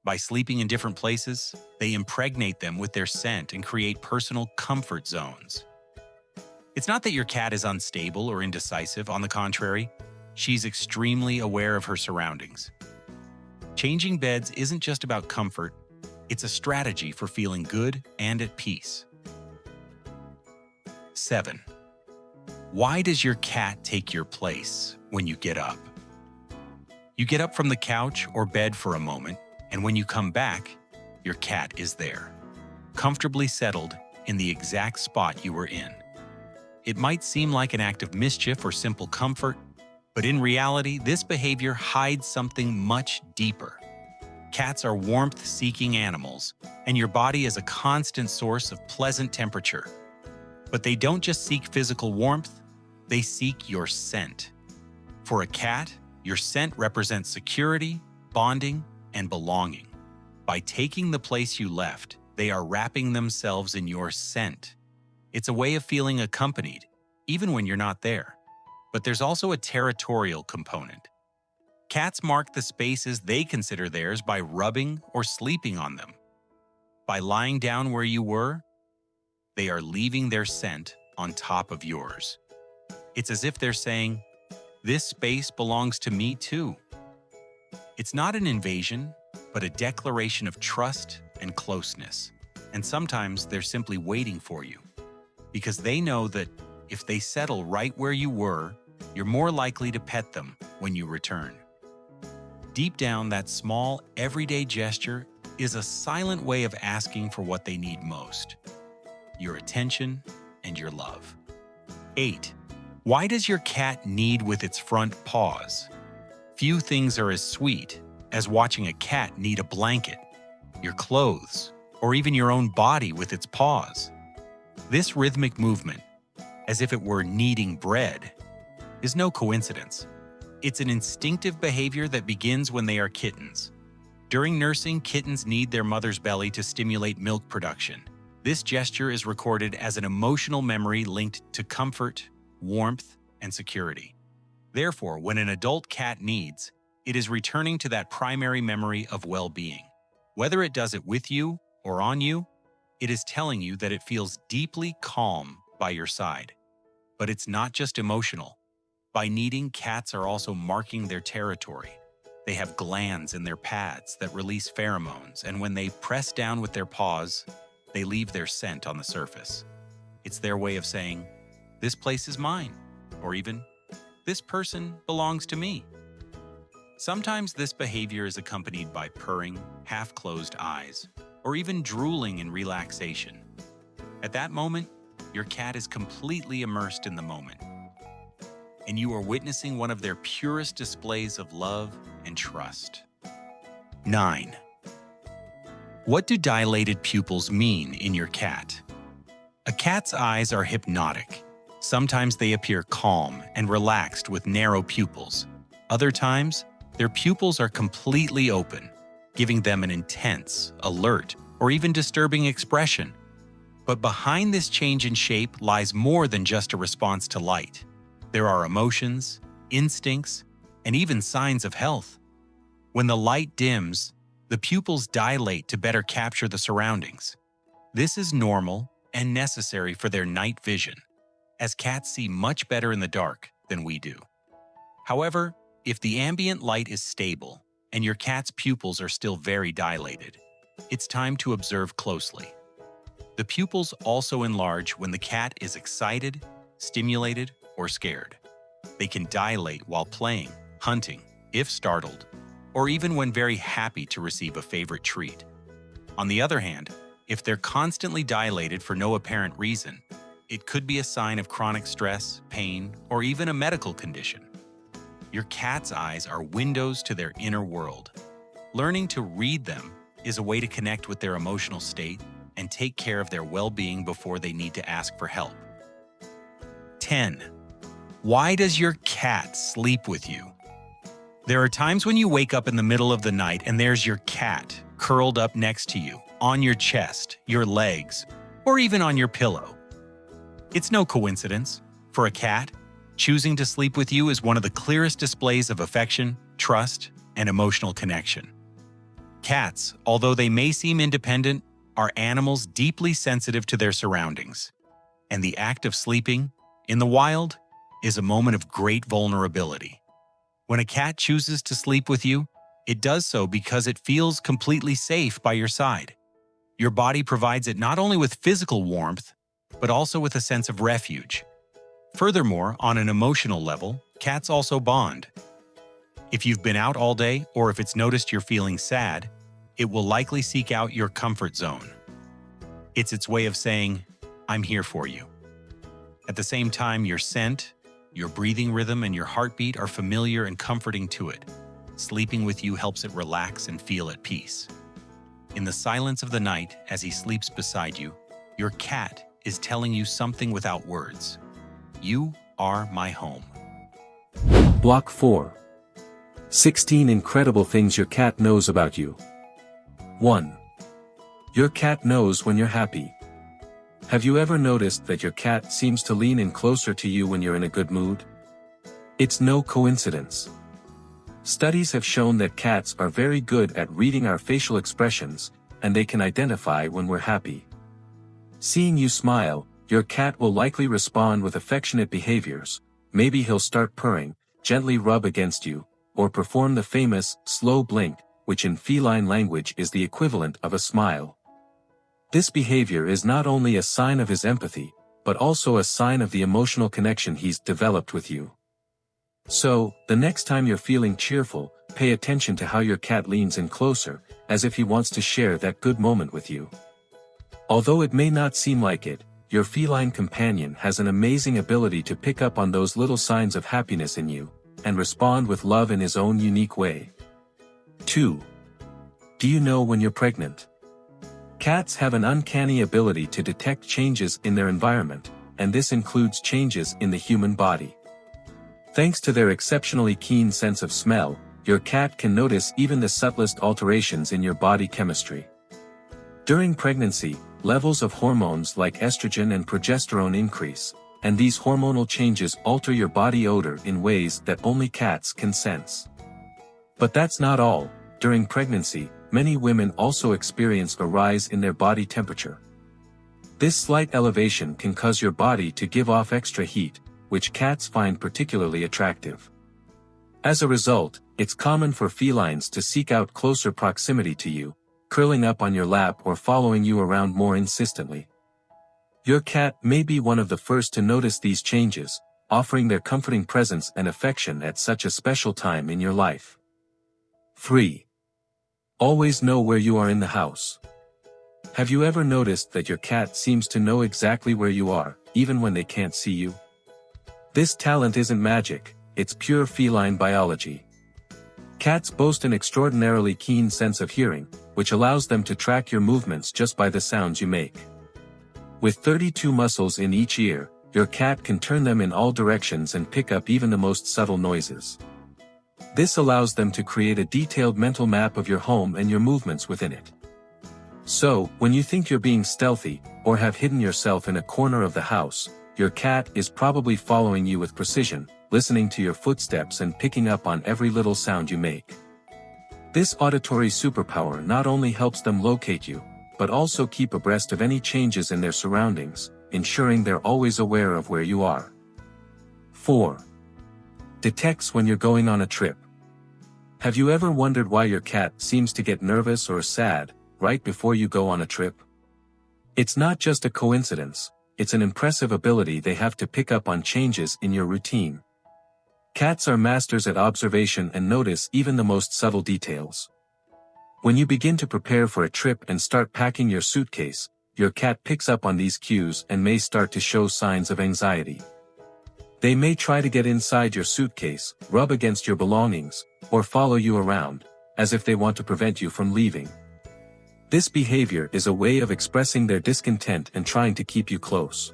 By sleeping in different places, they impregnate them with their scent and create personal comfort zones. It's not that your cat is unstable or indecisive. On the contrary, she's extremely aware of her surroundings. Changing beds isn't just about comfort, it's a strategy for feeling good and at peace. 7. Why does your cat take your place when you get up? You get up from the couch or bed for a moment, and when you come back, your cat is there, comfortably settled in the exact spot you were in. It might seem like an act of mischief or simple comfort, but in reality, this behavior hides something much deeper. Cats are warmth-seeking animals, and your body is a constant source of pleasant temperature. But they don't just seek physical warmth, they seek your scent. For a cat, your scent represents security, bonding, and belonging. By taking the place you left, they are wrapping themselves in your scent. It's a way of feeling accompanied, even when you're not there. But there's also a territorial component. Cats mark the spaces they consider theirs by rubbing or sleeping on them. By lying down where you were, they are leaving their scent on top of yours. It's as if they're saying, "This space belongs to me too." It's not an invasion, but a declaration of trust and closeness. And sometimes they're simply waiting for you, because they know that if they settle right where you were, you're more likely to pet them when you return. Deep down, that small, everyday gesture is a silent way of asking for what they need most: your attention and your love. 8. Why does your cat knead with its front paws? Few things are as sweet as watching a cat knead a blanket, your clothes, or even your own body with its paws. This rhythmic movement, as if it were kneading bread, is no coincidence. It's an instinctive behavior that begins when they are kittens. During nursing, kittens knead their mother's belly to stimulate milk production. This gesture is recorded as an emotional memory linked to comfort, warmth, and security. Therefore, when an adult cat kneads, it is returning to that primary memory of well-being. Whether it does it with you or on you, it is telling you that it feels deeply calm by your side. But it's not just emotional. By kneading, cats are also marking their territory. They have glands in their pads that release pheromones, and when they press down with their paws, they leave their scent on the surface. It's their way of saying, "This place is mine," or even, "This person belongs to me." Sometimes this behavior is accompanied by purring, half-closed eyes, or even drooling in relaxation. At that moment, your cat is completely immersed in the moment, and you are witnessing one of their purest displays of love and trust. 9. What do dilated pupils mean in your cat? A cat's eyes are hypnotic. Sometimes they appear calm and relaxed with narrow pupils. Other times, their pupils are completely open, giving them an intense, alert, or even disturbing expression. But behind this change in shape lies more than just a response to light. There are emotions, instincts, and even signs of health. When the light dims, the pupils dilate to better capture the surroundings. This is normal and necessary for their night vision, as cats see much better in the dark than we do. However, if the ambient light is stable and your cat's pupils are still very dilated, it's time to observe closely. The pupils also enlarge when the cat is excited, stimulated, or scared. They can dilate while playing, hunting, if startled, or even when very happy to receive a favorite treat. On the other hand, if they're constantly dilated for no apparent reason, it could be a sign of chronic stress, pain, or even a medical condition. Your cat's eyes are windows to their inner world. Learning to read them is a way to connect with their emotional state and take care of their well-being before they need to ask for help. 10. Why does your cat sleep with you? There are times when you wake up in the middle of the night and there's your cat curled up next to you, on your chest, your legs, or even on your pillow. It's no coincidence. For a cat, choosing to sleep with you is one of the clearest displays of affection, trust, and emotional connection. Cats, although they may seem independent, are animals deeply sensitive to their surroundings. And the act of sleeping, in the wild, is a moment of great vulnerability. When a cat chooses to sleep with you, it does so because it feels completely safe by your side. Your body provides it not only with physical warmth, but also with a sense of refuge. Furthermore, on an emotional level, cats also bond. If you've been out all day, or if it's noticed you're feeling sad, it will likely seek out your comfort zone. It's its way of saying, "I'm here for you." At the same time, your scent, your breathing rhythm, and your heartbeat are familiar and comforting to it. Sleeping with you helps it relax and feel at peace. In the silence of the night, as he sleeps beside you, your cat is telling you something without words. You are my home. Block 4. 16 incredible things your cat knows about you. 1. Your cat knows when you're happy. Have you ever noticed that your cat seems to lean in closer to you when you're in a good mood? It's no coincidence. Studies have shown that cats are very good at reading our facial expressions, and they can identify when we're happy. Seeing you smile, your cat will likely respond with affectionate behaviors. Maybe he'll start purring, gently rub against you, or perform the famous slow blink, which in feline language is the equivalent of a smile. This behavior is not only a sign of his empathy, but also a sign of the emotional connection he's developed with you. So, the next time you're feeling cheerful, pay attention to how your cat leans in closer, as if he wants to share that good moment with you. Although it may not seem like it, your feline companion has an amazing ability to pick up on those little signs of happiness in you, and respond with love in his own unique way. 2. Do you know when you're pregnant? Cats have an uncanny ability to detect changes in their environment, and this includes changes in the human body. Thanks to their exceptionally keen sense of smell, your cat can notice even the subtlest alterations in your body chemistry. During pregnancy, levels of hormones like estrogen and progesterone increase, and these hormonal changes alter your body odor in ways that only cats can sense. But that's not all. During pregnancy, many women also experience a rise in their body temperature. This slight elevation can cause your body to give off extra heat, which cats find particularly attractive. As a result, it's common for felines to seek out closer proximity to you, curling up on your lap or following you around more insistently. Your cat may be one of the first to notice these changes, offering their comforting presence and affection at such a special time in your life. 3. Always know where you are in the house. Have you ever noticed that your cat seems to know exactly where you are, even when they can't see you? This talent isn't magic, it's pure feline biology. Cats boast an extraordinarily keen sense of hearing, which allows them to track your movements just by the sounds you make. With 32 muscles in each ear, your cat can turn them in all directions and pick up even the most subtle noises. This allows them to create a detailed mental map of your home and your movements within it. So, when you think you're being stealthy, or have hidden yourself in a corner of the house, your cat is probably following you with precision, listening to your footsteps and picking up on every little sound you make. This auditory superpower not only helps them locate you, but also keep abreast of any changes in their surroundings, ensuring they're always aware of where you are. 4. Detects when you're going on a trip. Have you ever wondered why your cat seems to get nervous or sad right before you go on a trip? It's not just a coincidence, it's an impressive ability they have to pick up on changes in your routine. Cats are masters at observation and notice even the most subtle details. When you begin to prepare for a trip and start packing your suitcase, your cat picks up on these cues and may start to show signs of anxiety. They may try to get inside your suitcase, rub against your belongings, or follow you around, as if they want to prevent you from leaving. This behavior is a way of expressing their discontent and trying to keep you close.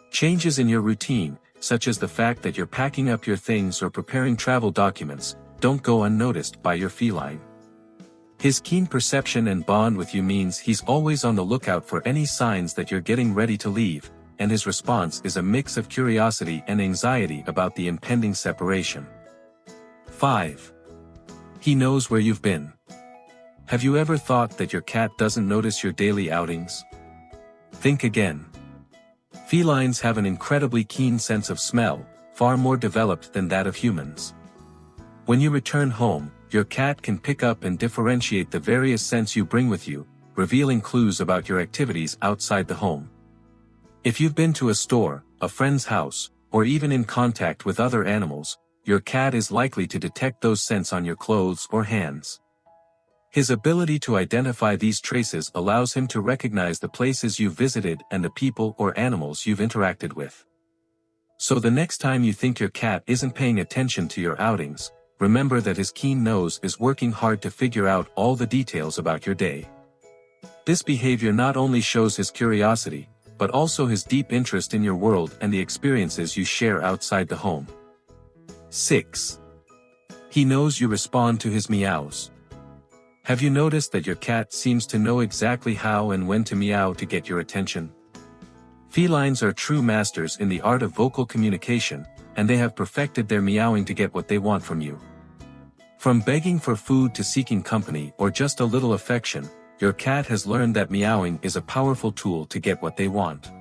Changes in your routine, such as the fact that you're packing up your things or preparing travel documents, don't go unnoticed by your feline. His keen perception and bond with you means he's always on the lookout for any signs that you're getting ready to leave, and his response is a mix of curiosity and anxiety about the impending separation. 5. He knows where you've been. Have you ever thought that your cat doesn't notice your daily outings? Think again. Felines have an incredibly keen sense of smell, far more developed than that of humans. When you return home, your cat can pick up and differentiate the various scents you bring with you, revealing clues about your activities outside the home. If you've been to a store, a friend's house, or even in contact with other animals, your cat is likely to detect those scents on your clothes or hands. His ability to identify these traces allows him to recognize the places you've visited and the people or animals you've interacted with. So the next time you think your cat isn't paying attention to your outings, remember that his keen nose is working hard to figure out all the details about your day. This behavior not only shows his curiosity, but also his deep interest in your world and the experiences you share outside the home. 6. He knows you respond to his meows. Have you noticed that your cat seems to know exactly how and when to meow to get your attention? Felines are true masters in the art of vocal communication, and they have perfected their meowing to get what they want from you. From begging for food to seeking company or just a little affection, your cat has learned that meowing is a powerful tool to get what they want.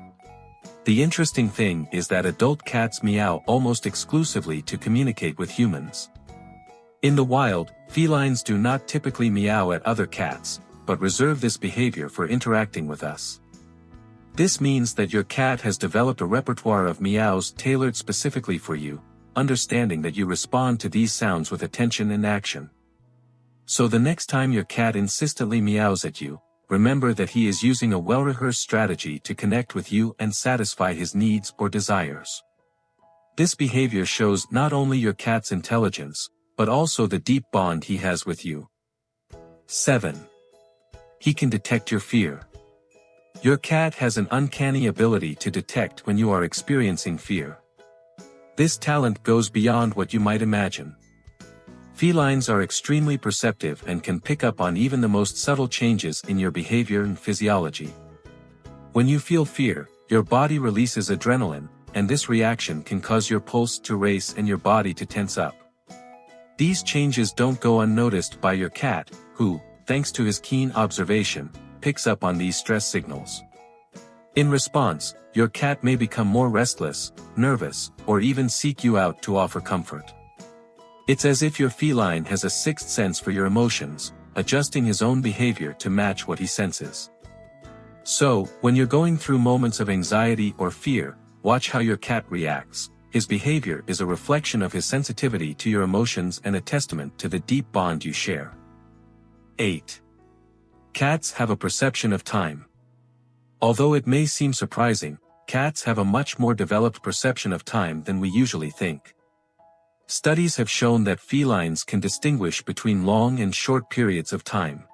The interesting thing is that adult cats meow almost exclusively to communicate with humans. In the wild, felines do not typically meow at other cats, but reserve this behavior for interacting with us. This means that your cat has developed a repertoire of meows tailored specifically for you, understanding that you respond to these sounds with attention and action. So the next time your cat insistently meows at you, remember that he is using a well-rehearsed strategy to connect with you and satisfy his needs or desires. This behavior shows not only your cat's intelligence, but also the deep bond he has with you. 7. He can detect your fear. Your cat has an uncanny ability to detect when you are experiencing fear. This talent goes beyond what you might imagine. Felines are extremely perceptive and can pick up on even the most subtle changes in your behavior and physiology. When you feel fear, your body releases adrenaline, and this reaction can cause your pulse to race and your body to tense up. These changes don't go unnoticed by your cat, who, thanks to his keen observation, picks up on these stress signals. In response, your cat may become more restless, nervous, or even seek you out to offer comfort. It's as if your feline has a sixth sense for your emotions, adjusting his own behavior to match what he senses. So, when you're going through moments of anxiety or fear, watch how your cat reacts. His behavior is a reflection of his sensitivity to your emotions and a testament to the deep bond you share. 8. Cats have a perception of time. Although it may seem surprising, cats have a much more developed perception of time than we usually think. Studies have shown that felines can distinguish between long and short periods of time.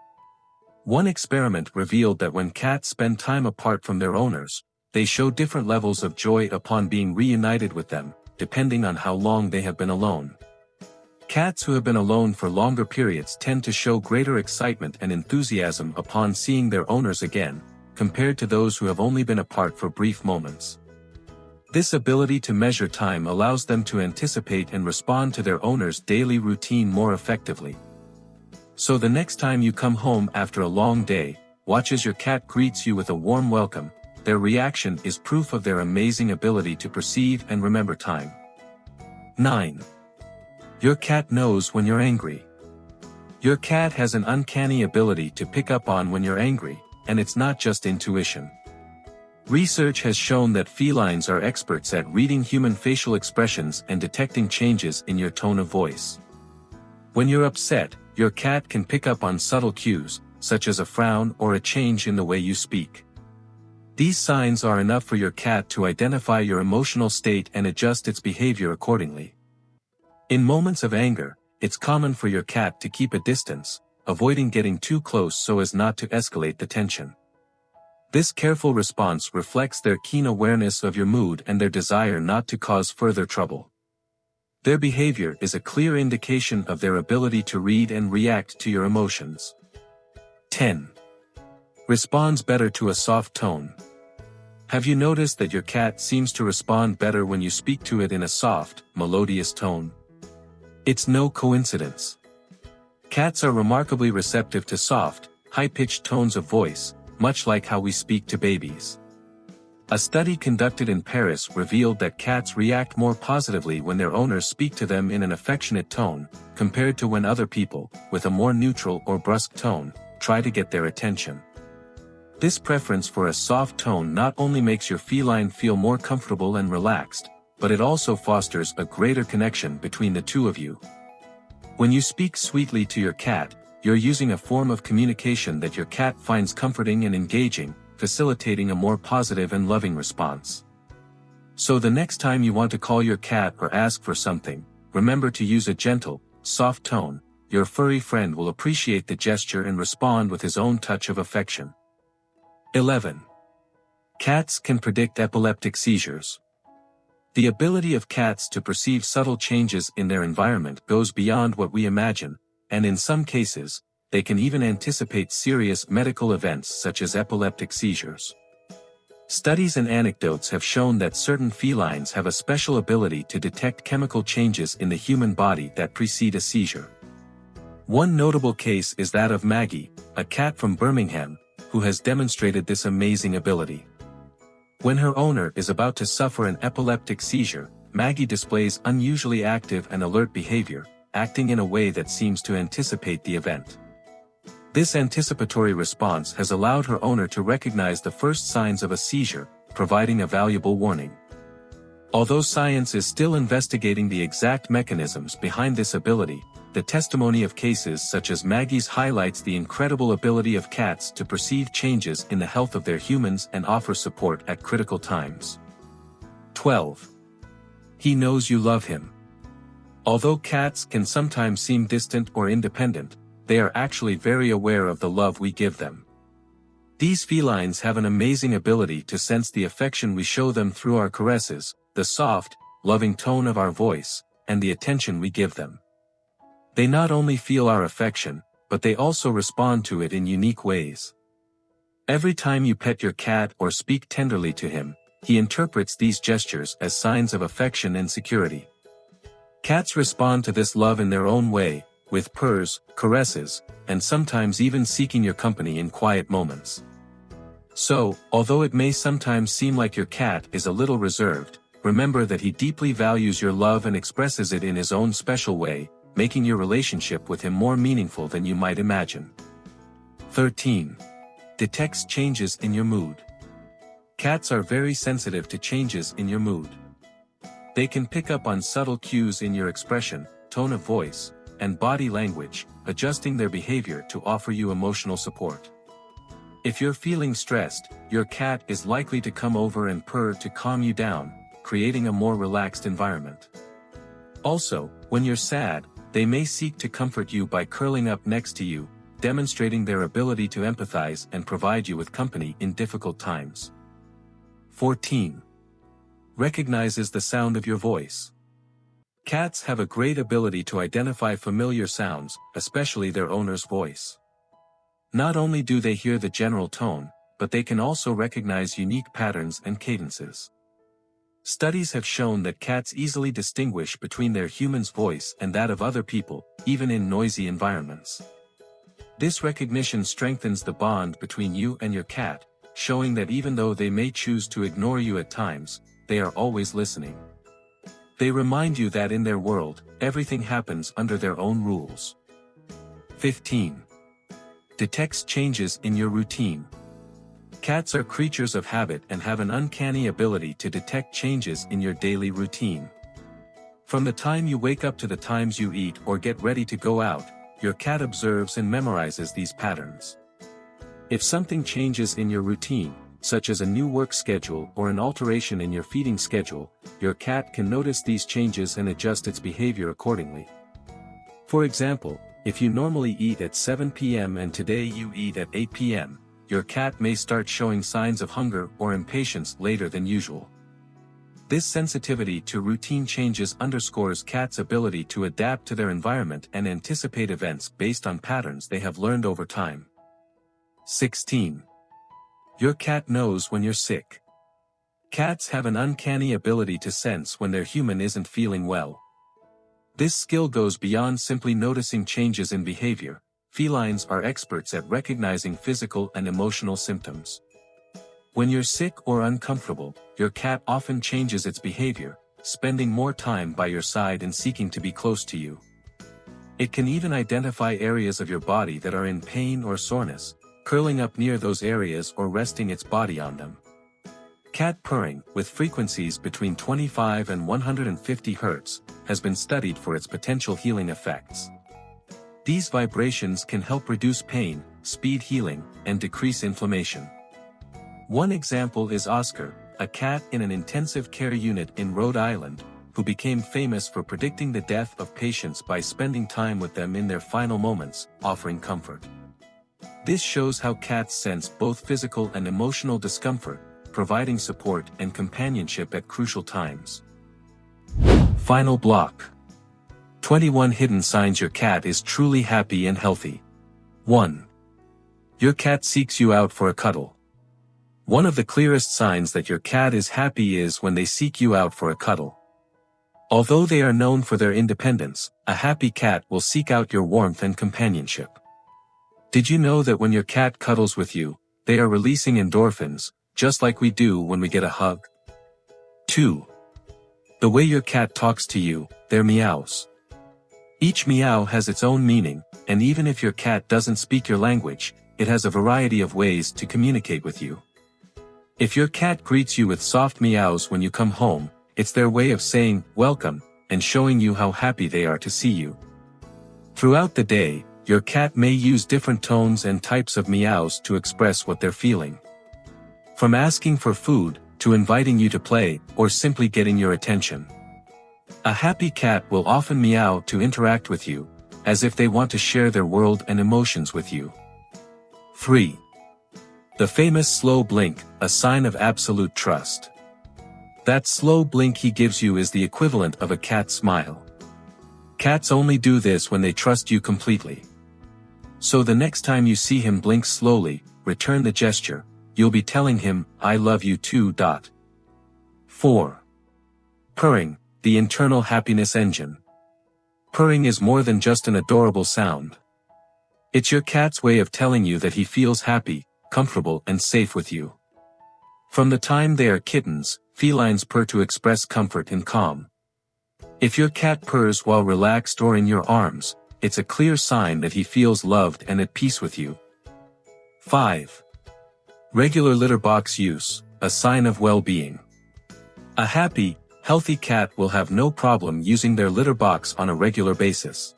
One experiment revealed that when cats spend time apart from their owners, they show different levels of joy upon being reunited with them, depending on how long they have been alone. Cats who have been alone for longer periods tend to show greater excitement and enthusiasm upon seeing their owners again, compared to those who have only been apart for brief moments. This ability to measure time allows them to anticipate and respond to their owner's daily routine more effectively. So the next time you come home after a long day, watch as your cat greets you with a warm welcome. Their reaction is proof of their amazing ability to perceive and remember time. 9. Your cat knows when you're angry. Your cat has an uncanny ability to pick up on when you're angry, and it's not just intuition. Research has shown that felines are experts at reading human facial expressions and detecting changes in your tone of voice. When you're upset, your cat can pick up on subtle cues, such as a frown or a change in the way you speak. These signs are enough for your cat to identify your emotional state and adjust its behavior accordingly. In moments of anger, it's common for your cat to keep a distance, avoiding getting too close so as not to escalate the tension. This careful response reflects their keen awareness of your mood and their desire not to cause further trouble. Their behavior is a clear indication of their ability to read and react to your emotions. 10. Responds better to a soft tone. Have you noticed that your cat seems to respond better when you speak to it in a soft, melodious tone? It's no coincidence. Cats are remarkably receptive to soft, high-pitched tones of voice, much like how we speak to babies. A study conducted in Paris revealed that cats react more positively when their owners speak to them in an affectionate tone, compared to when other people, with a more neutral or brusque tone, try to get their attention. This preference for a soft tone not only makes your feline feel more comfortable and relaxed, but it also fosters a greater connection between the two of you. When you speak sweetly to your cat, you're using a form of communication that your cat finds comforting and engaging, facilitating a more positive and loving response. So the next time you want to call your cat or ask for something, remember to use a gentle, soft tone. Your furry friend will appreciate the gesture and respond with his own touch of affection. 11. Cats can predict epileptic seizures. The ability of cats to perceive subtle changes in their environment goes beyond what we imagine, and in some cases, they can even anticipate serious medical events such as epileptic seizures. Studies and anecdotes have shown that certain felines have a special ability to detect chemical changes in the human body that precede a seizure. One notable case is that of Maggie, a cat from Birmingham, who has demonstrated this amazing ability. When her owner is about to suffer an epileptic seizure, Maggie displays unusually active and alert behavior, acting in a way that seems to anticipate the event. This anticipatory response has allowed her owner to recognize the first signs of a seizure, providing a valuable warning. Although science is still investigating the exact mechanisms behind this ability, the testimony of cases such as Maggie's highlights the incredible ability of cats to perceive changes in the health of their humans and offer support at critical times. 12. He knows you love him. Although cats can sometimes seem distant or independent, they are actually very aware of the love we give them. These felines have an amazing ability to sense the affection we show them through our caresses, the soft, loving tone of our voice, and the attention we give them. They not only feel our affection, but they also respond to it in unique ways. Every time you pet your cat or speak tenderly to him, he interprets these gestures as signs of affection and security. Cats respond to this love in their own way, with purrs, caresses, and sometimes even seeking your company in quiet moments. So, although it may sometimes seem like your cat is a little reserved, remember that he deeply values your love and expresses it in his own special way, making your relationship with him more meaningful than you might imagine. 13. Detects changes in your mood. Cats are very sensitive to changes in your mood. They can pick up on subtle cues in your expression, tone of voice, and body language, adjusting their behavior to offer you emotional support. If you're feeling stressed, your cat is likely to come over and purr to calm you down, creating a more relaxed environment. Also, when you're sad, they may seek to comfort you by curling up next to you, demonstrating their ability to empathize and provide you with company in difficult times. 14. Recognizes the sound of your voice. Cats have a great ability to identify familiar sounds, especially their owner's voice. Not only do they hear the general tone, but they can also recognize unique patterns and cadences. Studies have shown that cats easily distinguish between their human's voice and that of other people, even in noisy environments. This recognition strengthens the bond between you and your cat, showing that even though they may choose to ignore you at times, they are always listening. They remind you that in their world, everything happens under their own rules. 15. Detects changes in your routine. Cats are creatures of habit and have an uncanny ability to detect changes in your daily routine. From the time you wake up to the times you eat or get ready to go out, your cat observes and memorizes these patterns. If something changes in your routine, such as a new work schedule or an alteration in your feeding schedule, your cat can notice these changes and adjust its behavior accordingly. For example, if you normally eat at 7 p.m. and today you eat at 8 p.m., your cat may start showing signs of hunger or impatience later than usual. This sensitivity to routine changes underscores cats' ability to adapt to their environment and anticipate events based on patterns they have learned over time. 16. Your cat knows when you're sick. Cats have an uncanny ability to sense when their human isn't feeling well. This skill goes beyond simply noticing changes in behavior. Felines are experts at recognizing physical and emotional symptoms. When you're sick or uncomfortable, your cat often changes its behavior, spending more time by your side and seeking to be close to you. It can even identify areas of your body that are in pain or soreness, curling up near those areas or resting its body on them. Cat purring, with frequencies between 25 and 150 Hz, has been studied for its potential healing effects. These vibrations can help reduce pain, speed healing, and decrease inflammation. One example is Oscar, a cat in an intensive care unit in Rhode Island, who became famous for predicting the death of patients by spending time with them in their final moments, offering comfort. This shows how cats sense both physical and emotional discomfort, providing support and companionship at crucial times. Final block. 21 hidden signs your cat is truly happy and healthy. 1. Your cat seeks you out for a cuddle. One of the clearest signs that your cat is happy is when they seek you out for a cuddle. Although they are known for their independence, a happy cat will seek out your warmth and companionship. Did you know that when your cat cuddles with you, they are releasing endorphins, just like we do when we get a hug? 2. The way your cat talks to you, their meows. Each meow has its own meaning, and even if your cat doesn't speak your language, it has a variety of ways to communicate with you. If your cat greets you with soft meows when you come home, it's their way of saying, "Welcome," and showing you how happy they are to see you. Throughout the day, your cat may use different tones and types of meows to express what they're feeling. From asking for food, to inviting you to play, or simply getting your attention. A happy cat will often meow to interact with you, as if they want to share their world and emotions with you. 3. The famous slow blink, a sign of absolute trust. That slow blink he gives you is the equivalent of a cat's smile. Cats only do this when they trust you completely. So the next time you see him blink slowly, return the gesture. You'll be telling him, "I love you too." 4. Purring, the internal happiness engine. Purring is more than just an adorable sound. It's your cat's way of telling you that he feels happy, comfortable, and safe with you. From the time they are kittens, felines purr to express comfort and calm. If your cat purrs while relaxed or in your arms, it's a clear sign that he feels loved and at peace with you. 5. Regular litter box use, a sign of well-being. A happy, healthy cat will have no problem using their litter box on a regular basis.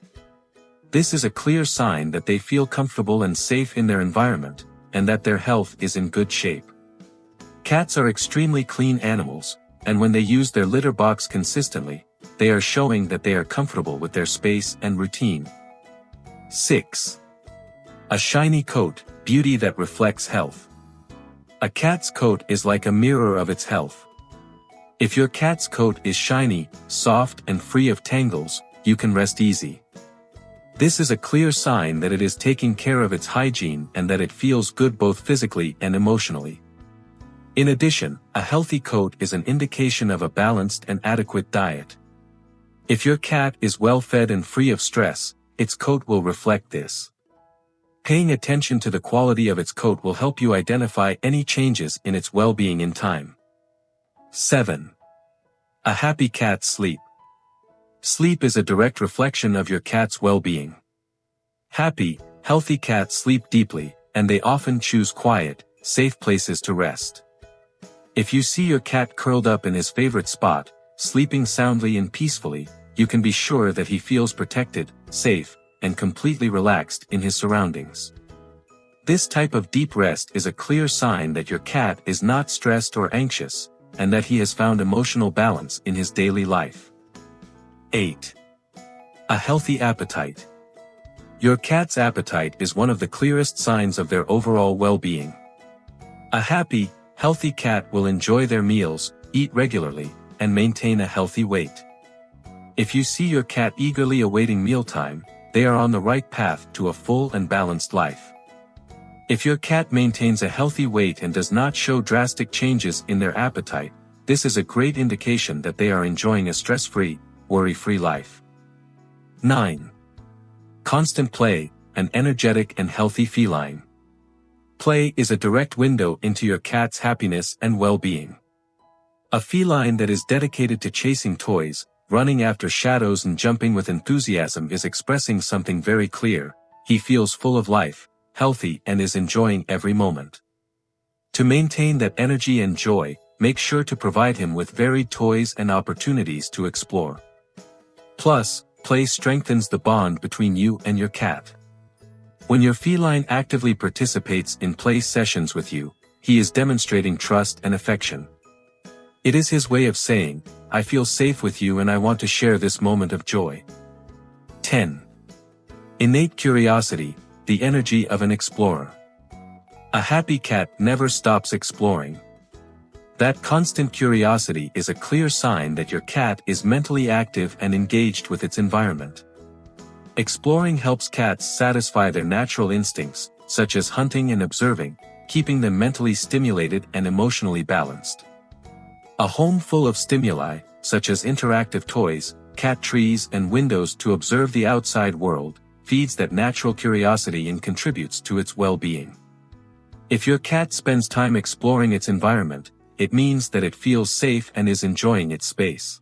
This is a clear sign that they feel comfortable and safe in their environment, and that their health is in good shape. Cats are extremely clean animals, and when they use their litter box consistently, they are showing that they are comfortable with their space and routine. 6. A shiny coat, beauty that reflects health. A cat's coat is like a mirror of its health. If your cat's coat is shiny, soft, and free of tangles, you can rest easy. This is a clear sign that it is taking care of its hygiene and that it feels good both physically and emotionally. In addition, a healthy coat is an indication of a balanced and adequate diet. If your cat is well fed and free of stress, its coat will reflect this. Paying attention to the quality of its coat will help you identify any changes in its well-being in time. 7. A happy cat's sleep. Sleep is a direct reflection of your cat's well-being. Happy, healthy cats sleep deeply, and they often choose quiet, safe places to rest. If you see your cat curled up in his favorite spot, sleeping soundly and peacefully, you can be sure that he feels protected, safe, and completely relaxed in his surroundings. This type of deep rest is a clear sign that your cat is not stressed or anxious, and that he has found emotional balance in his daily life. 8. A healthy appetite. Your cat's appetite is one of the clearest signs of their overall well-being. A happy, healthy cat will enjoy their meals, eat regularly, and maintain a healthy weight. If you see your cat eagerly awaiting mealtime, they are on the right path to a full and balanced life. If your cat maintains a healthy weight and does not show drastic changes in their appetite, this is a great indication that they are enjoying a stress-free, worry-free life. 9. Constant play, an energetic and healthy feline. Play is a direct window into your cat's happiness and well-being. A feline that is dedicated to chasing toys, running after shadows and jumping with enthusiasm is expressing something very clear: he feels full of life, healthy, and is enjoying every moment. To maintain that energy and joy, make sure to provide him with varied toys and opportunities to explore. Plus, play strengthens the bond between you and your cat. When your feline actively participates in play sessions with you, he is demonstrating trust and affection. It is his way of saying, "I feel safe with you and I want to share this moment of joy." 10. Innate curiosity, the energy of an explorer. A happy cat never stops exploring. That constant curiosity is a clear sign that your cat is mentally active and engaged with its environment. Exploring helps cats satisfy their natural instincts, such as hunting and observing, keeping them mentally stimulated and emotionally balanced. A home full of stimuli, such as interactive toys, cat trees, and windows to observe the outside world, feeds that natural curiosity and contributes to its well-being. If your cat spends time exploring its environment, it means that it feels safe and is enjoying its space.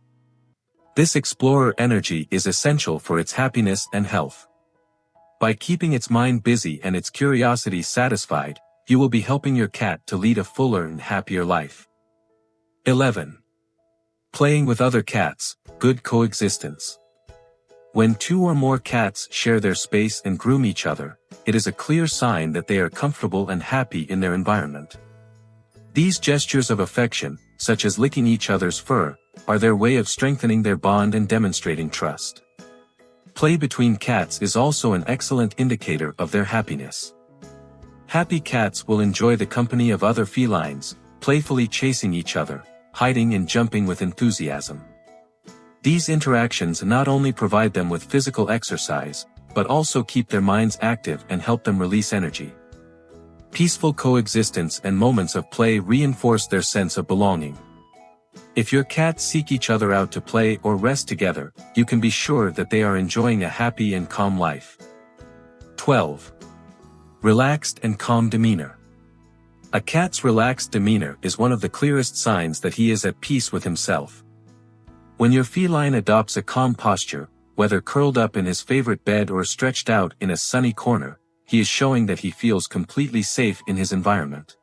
This explorer energy is essential for its happiness and health. By keeping its mind busy and its curiosity satisfied, you will be helping your cat to lead a fuller and happier life. 11. Playing with other cats, good coexistence. When two or more cats share their space and groom each other, it is a clear sign that they are comfortable and happy in their environment. These gestures of affection, such as licking each other's fur, are their way of strengthening their bond and demonstrating trust. Play between cats is also an excellent indicator of their happiness. Happy cats will enjoy the company of other felines, playfully chasing each other, hiding and jumping with enthusiasm. These interactions not only provide them with physical exercise, but also keep their minds active and help them release energy. Peaceful coexistence and moments of play reinforce their sense of belonging. If your cats seek each other out to play or rest together, you can be sure that they are enjoying a happy and calm life. 12. Relaxed and calm demeanor. A cat's relaxed demeanor is one of the clearest signs that he is at peace with himself. When your feline adopts a calm posture, whether curled up in his favorite bed or stretched out in a sunny corner, he is showing that he feels completely safe in his environment.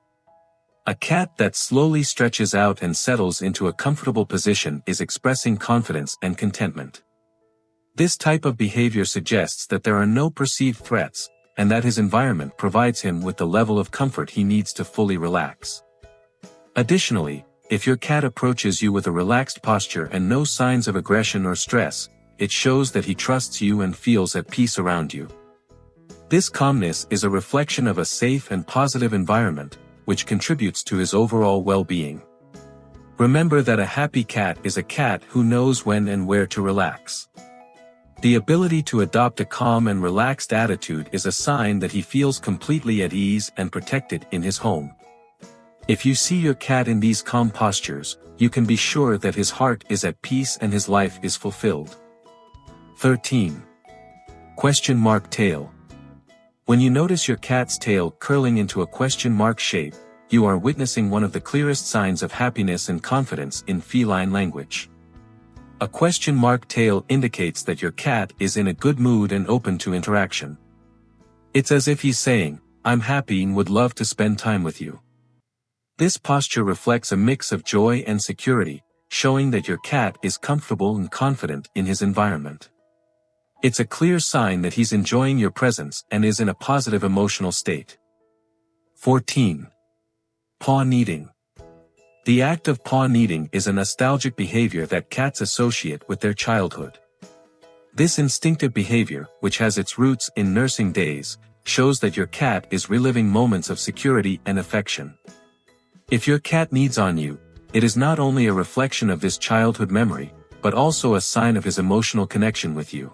A cat that slowly stretches out and settles into a comfortable position is expressing confidence and contentment. This type of behavior suggests that there are no perceived threats, and that his environment provides him with the level of comfort he needs to fully relax. Additionally, if your cat approaches you with a relaxed posture and no signs of aggression or stress, it shows that he trusts you and feels at peace around you. This calmness is a reflection of a safe and positive environment, which contributes to his overall well-being. Remember that a happy cat is a cat who knows when and where to relax. The ability to adopt a calm and relaxed attitude is a sign that he feels completely at ease and protected in his home. If you see your cat in these calm postures, you can be sure that his heart is at peace and his life is fulfilled. 13. Question mark tail. When you notice your cat's tail curling into a question mark shape, you are witnessing one of the clearest signs of happiness and confidence in feline language. A question mark tail indicates that your cat is in a good mood and open to interaction. It's as if he's saying, "I'm happy and would love to spend time with you." This posture reflects a mix of joy and security, showing that your cat is comfortable and confident in his environment. It's a clear sign that he's enjoying your presence and is in a positive emotional state. 14. Paw kneading. The act of paw kneading is a nostalgic behavior that cats associate with their childhood. This instinctive behavior, which has its roots in nursing days, shows that your cat is reliving moments of security and affection. If your cat kneads on you, it is not only a reflection of this childhood memory, but also a sign of his emotional connection with you.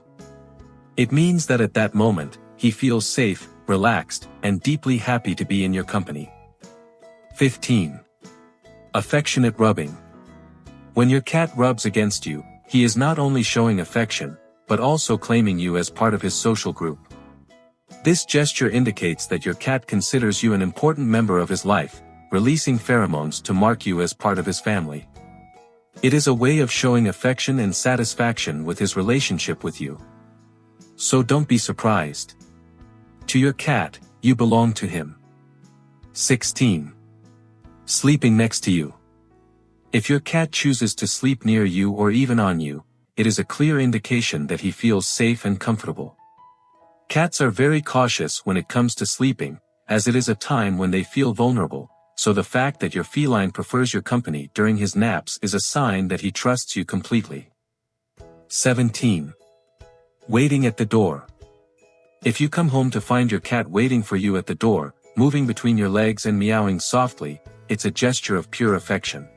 It means that at that moment, he feels safe, relaxed, and deeply happy to be in your company. 15. Affectionate rubbing. When your cat rubs against you, he is not only showing affection, but also claiming you as part of his social group. This gesture indicates that your cat considers you an important member of his life, releasing pheromones to mark you as part of his family. It is a way of showing affection and satisfaction with his relationship with you. So don't be surprised. To your cat, you belong to him. 16. Sleeping next to you. If your cat chooses to sleep near you or even on you, it is a clear indication that he feels safe and comfortable. Cats are very cautious when it comes to sleeping, as it is a time when they feel vulnerable, so the fact that your feline prefers your company during his naps is a sign that he trusts you completely. 17. Waiting at the door. If you come home to find your cat waiting for you at the door, moving between your legs and meowing softly, it's a gesture of pure affection.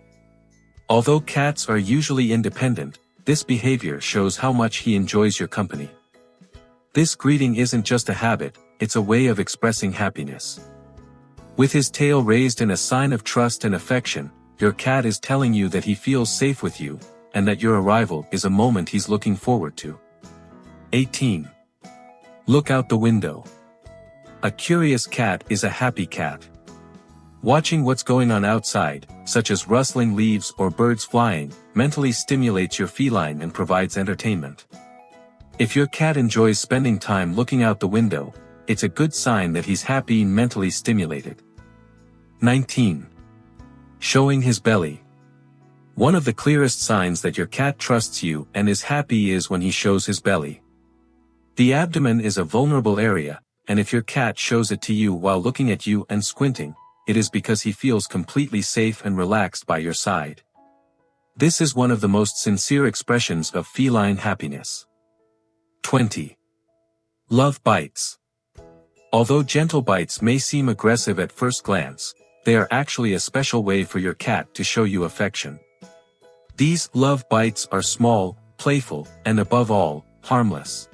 Although cats are usually independent, this behavior shows how much he enjoys your company. This greeting isn't just a habit, it's a way of expressing happiness. With his tail raised in a sign of trust and affection, your cat is telling you that he feels safe with you, and that your arrival is a moment he's looking forward to. 18. Look out the window. A curious cat is a happy cat. Watching what's going on outside, such as rustling leaves or birds flying, mentally stimulates your feline and provides entertainment. If your cat enjoys spending time looking out the window, it's a good sign that he's happy and mentally stimulated. 19. Showing his belly. One of the clearest signs that your cat trusts you and is happy is when he shows his belly. The abdomen is a vulnerable area, and if your cat shows it to you while looking at you and squinting, it is because he feels completely safe and relaxed by your side. This is one of the most sincere expressions of feline happiness. 20. Love bites. Although gentle bites may seem aggressive at first glance, they are actually a special way for your cat to show you affection. These love bites are small, playful, and above all, harmless.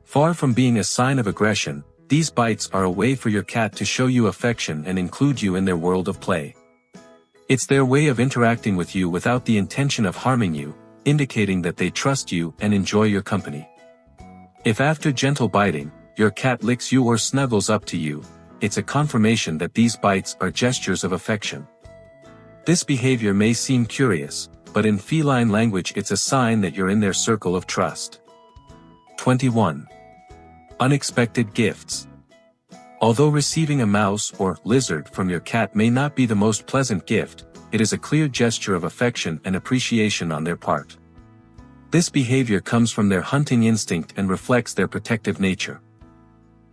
Far from being a sign of aggression, these bites are a way for your cat to show you affection and include you in their world of play. It's their way of interacting with you without the intention of harming you, indicating that they trust you and enjoy your company. If after gentle biting, your cat licks you or snuggles up to you, it's a confirmation that these bites are gestures of affection. This behavior may seem curious, but in feline language it's a sign that you're in their circle of trust. 21. Unexpected gifts. Although receiving a mouse or lizard from your cat may not be the most pleasant gift, it is a clear gesture of affection and appreciation on their part. This behavior comes from their hunting instinct and reflects their protective nature.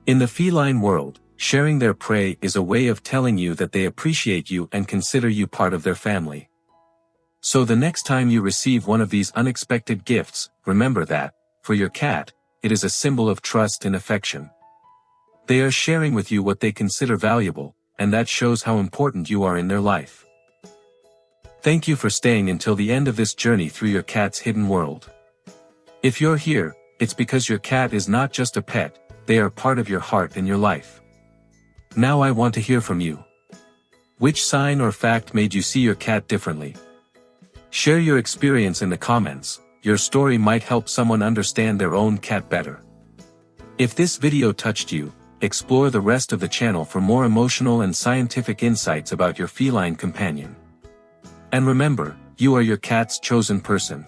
In the feline world, sharing their prey is a way of telling you that they appreciate you and consider you part of their family. So the next time you receive one of these unexpected gifts, remember that, for your cat, it is a symbol of trust and affection. They are sharing with you what they consider valuable, and that shows how important you are in their life. Thank you for staying until the end of this journey through your cat's hidden world. If you're here, it's because your cat is not just a pet, they are part of your heart and your life. Now I want to hear from you. Which sign or fact made you see your cat differently? Share your experience in the comments. Your story might help someone understand their own cat better. If this video touched you, explore the rest of the channel for more emotional and scientific insights about your feline companion. And remember, you are your cat's chosen person.